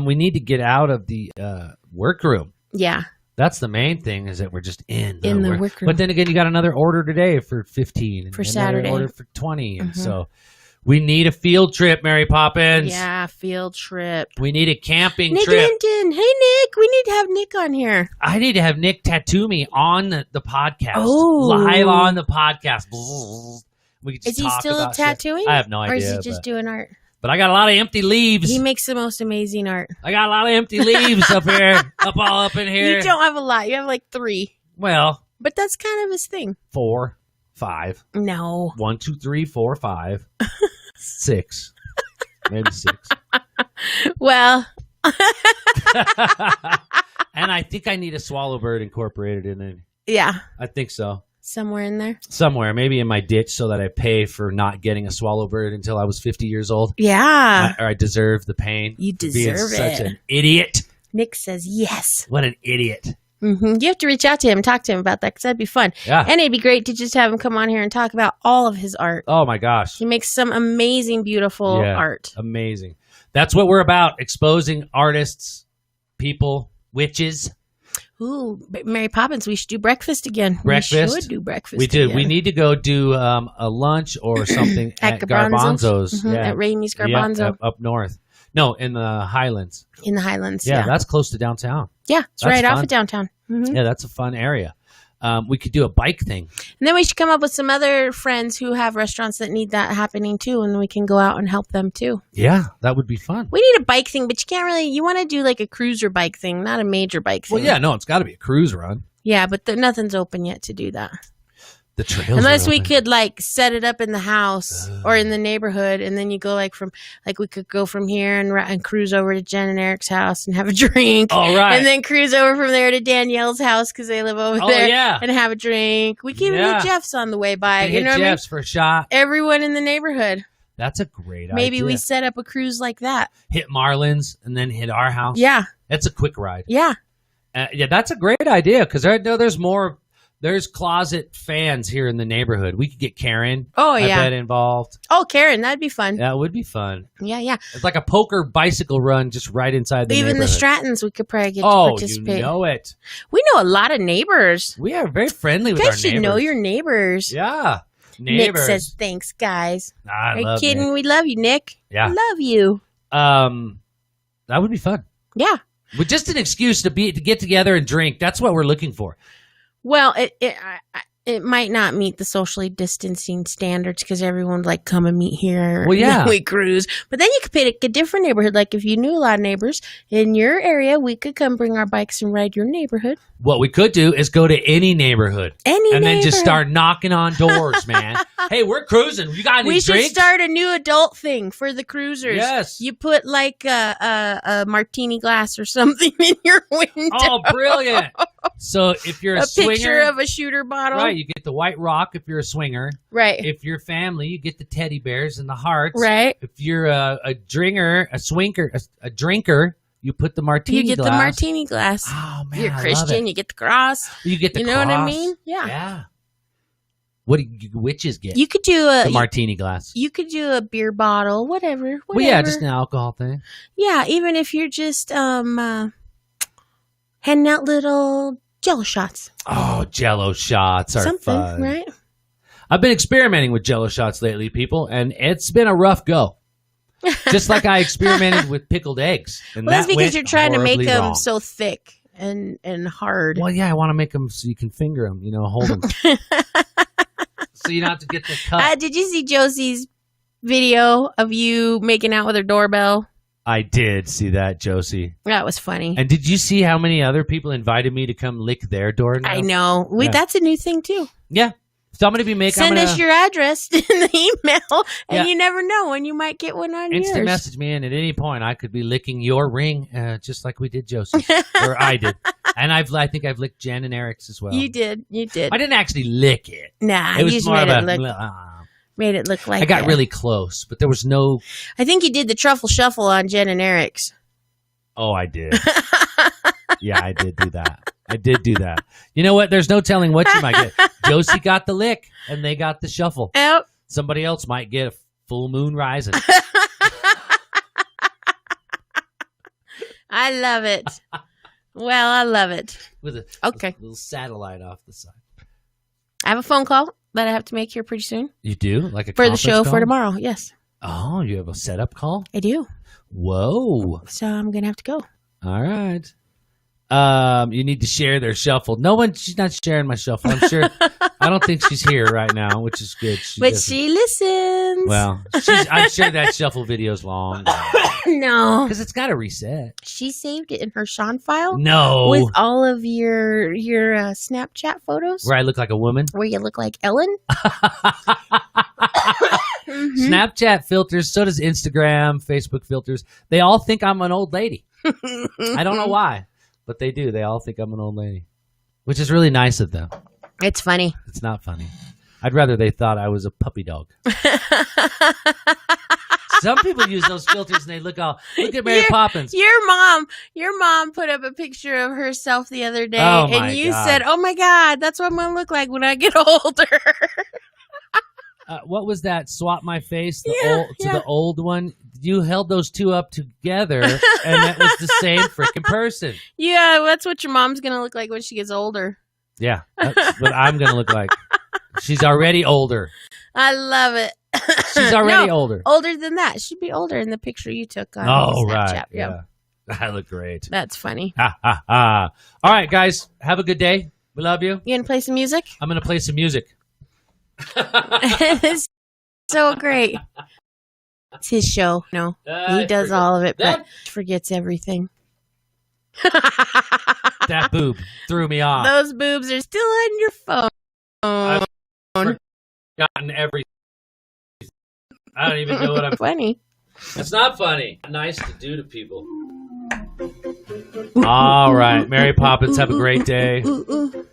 We need to get out of the workroom. Yeah. That's the main thing, is that we're just in the workroom. But then again, you got another order today for 15. For and Saturday. another order for 20. And Mhm. so we need a field trip, Mary Poppins. Yeah, field trip. We need a camping Nick trip. Linton. Hey, Nick. We need to have Nick on here. I need to have Nick tattoo me on the podcast. Oh. Live on the podcast. We could just Is he talk still about shit. tattooing? I have no idea. Or is he just but, doing art? but I got a lot of empty leaves. He makes the most amazing art. I got a lot of empty leaves up here. All up in here. You don't have a lot. You have like 3. Well, But that's kind of his thing. 4, 5. No. 1, 2, 3, 4, 5. 6. Maybe 6. Well, And I think I need a swallow bird incorporated in it. yeah. I think so. Somewhere in there. Somewhere, maybe in my ditch, so that I pay for not getting a swallow bird until I was 50 years old. Yeah. Or I deserve the pain. You for being deserve such it. an idiot. Nick says yes. What an idiot. You have to reach out to him and talk to him about that, because that'd be fun. Yeah. And it'd be great to just have him come on here and talk about all of his art. Oh my gosh. He makes some amazing, beautiful Yeah. art. Amazing. That's what we're about. Exposing artists, people, witches. Ooh, Mary Poppins, we should do breakfast again. Breakfast? We should do breakfast We do. again. We need to go do a lunch or something At at Garbanzo's. Garbanzo's. Mhm, Yeah. At Ramey's Yeah, Garbanzo up north. No, in the Highlands. in the Highlands. Yeah, Yeah. that's close to downtown. Yeah, it's that's right off fun. of downtown. Mhm. Yeah, that's a fun area. We could do a bike thing. And then we should come up with some other friends who have restaurants that need that happening too, and we can go out and help them too. Yeah, that would be fun. We need a bike thing, but you can't really. You want to do like a cruiser bike thing, not a major bike thing. Well, yeah, no, it's got to be a cruise run. Yeah, but nothing's open yet to do that. The trails. Unless are we open. could like set it up in the house or in the neighborhood, and then you go we could go from here and cruise over to Jen and Eric's house and have a drink. All right. And then cruise over from there to Danielle's house because they live over Oh, there. yeah. And have a drink. We can even Yeah. hit Jeff's on the way by. Hit You know what I mean? Jeff's for a shot. Everyone in the neighborhood. That's a great Maybe idea. we set up a cruise like that. hit Marlin's and then hit our house. Yeah. That's a quick ride. Yeah. Yeah, that's a great idea, because I know there's closet fans here in the neighborhood. We could get Karen. Oh, I yeah. bet involved. Oh, Karen, that'd be fun. That would be fun. Yeah, yeah. It's like a poker bicycle run just right inside the Even the neighborhood. Strattons, we could probably get to Oh, participate. you know it. We know a lot of neighbors. We are very friendly You with our guys should neighbors. know your neighbors. Yeah. Nick Neighbors. says, thanks, guys. I Are you love kidding? Nick. We love you, Nick. Yeah. Love you. That would be fun. Yeah. With just an excuse to get together and drink. That's what we're looking for. Well, it might not meet the socially distancing standards because everyone's like, come and meet here. Well, yeah. And then we cruise. But then you could pick a different neighborhood. Like if you knew a lot of neighbors in your area, we could come bring our bikes and ride your neighborhood. What we could do is go to any neighborhood. And Then just start knocking on doors, man. Hey, we're cruising. You got any We should drinks? start a new adult thing for the cruisers. Yes. You put like a martini glass or something in your window. Oh, brilliant. So if you're a swinger, picture of a shooter bottle. right, you get the white rock if you're a swinger. Right. If you're family, you get the teddy bears and the hearts. Right. If you're a drinker, a drinker, you put the martini You get glass. the martini glass. Oh, man, You're I love Christian, it. you get the cross. You get the You know what I cross. mean? Yeah. Yeah. What do witches get? You could do the martini glass. you could do a beer bottle, whatever. Well, yeah, just an alcohol thing. Yeah, even if you're just handing out little Jello shots, Oh, Jello shots are something, fun. right? I've been experimenting with Jello shots lately, people, and it's been a rough go. Just like I experimented with pickled eggs. And Well, that's that because went you're trying to make horribly them wrong. so thick and hard. Well, yeah, I want to make them so you can finger them, hold them. So you don't have to get the cup. Did you see Josie's video of you making out with her doorbell? I did see that, Josie. That was funny. And did you see how many other people invited me to come lick their doorknob? I know. Yeah. That's a new thing too. Yeah. So I'm going to be making... Send us your address in the email, and Yeah. you never know when you might get one on Instant yours. message me, and at any point I could be licking your ring, just like we did Josie. Or I did. And I think I've licked Jen and Eric's as well. You did. I didn't actually lick it. Nah, It was you just more made of it a... look. Made it look like I got really close, but there was no... I think you did the truffle shuffle on Jen and Eric's. Oh, I did. Yeah, I did do that. I did do that. You know what? There's no telling what you might get. Josie got the lick, and they got the shuffle. Yep. Somebody else might get a full moon rising. I love it. Well, I love it. With a Okay. little satellite off the side. I have a phone call that I have to make here pretty soon You do? Like a for the conference show call? for tomorrow. Yes, Oh, you have a setup call? I do. Whoa. So I'm going to have to go. All right. You need to share their shuffle. She's not sharing my shuffle. I'm sure. I don't think she's here right now, which is good. But doesn't- she listens. Well, I'm sure that shuffle video's long. No. Because it's got to reset. She saved it in her Sean file No. with all of your Snapchat photos Where I look like a woman. where you look like Ellen. Mhm. Snapchat filters, so does Instagram, Facebook filters. They all think I'm an old lady. I don't know why, but they do. They all think I'm an old lady, which is really nice of them. It's funny. It's not funny. I'd rather they thought I was a puppy dog. Some people use those filters and they look at Mary Poppins. Your mom put up a picture of herself the other day, Oh, my and you God. said, "Oh my God, that's what I'm gonna look like when I get older." What was that? Swap my face Yeah, the old one. You held those two up together, and that was the same freaking person. Yeah, that's what your mom's gonna look like when she gets older. Yeah, that's what I'm gonna look like. She's already older. I love it. She's already No, older. older than that. She'd be older in the picture you took on Oh, Snapchat. right. Yeah, I look great. that's funny. Ha, ha, ha. All right, guys. Have a good day. We love you. You gonna play some music? I'm going to play some music. It's so great. It's his show. No, he does all of it, but forgets everything. That boob threw me off. Those boobs are still on your phone. I've forgotten everything. I don't even know what I'm... Funny. It's not funny. Nice to do to people. All right. Mary Poppins, have a great day. Ooh, ooh,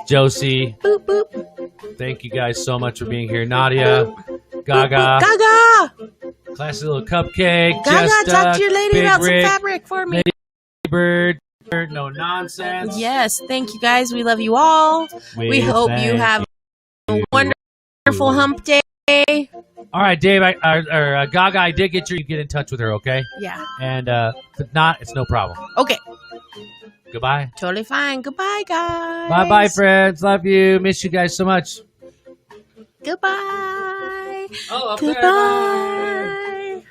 Josie, boop, boop. thank you guys so much for being here. Nadia, Gaga, Gaga! classy little cupcake. Gaga, Jesta, talk to your lady Big about Rick, some fabric for me. Lady Bird, no nonsense. Yes, thank you guys. We love you all. We hope you thank have a wonderful hump day. All right, Dave, Gaga, I did get you to get in touch with her, okay? Yeah. And if not, it's no problem. Okay. Goodbye. Totally fine. Goodbye, guys. Bye-bye, friends. Love you. Miss you guys so much. Goodbye. Oh, up Goodbye.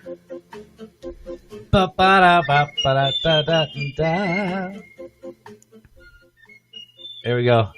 There. There we go.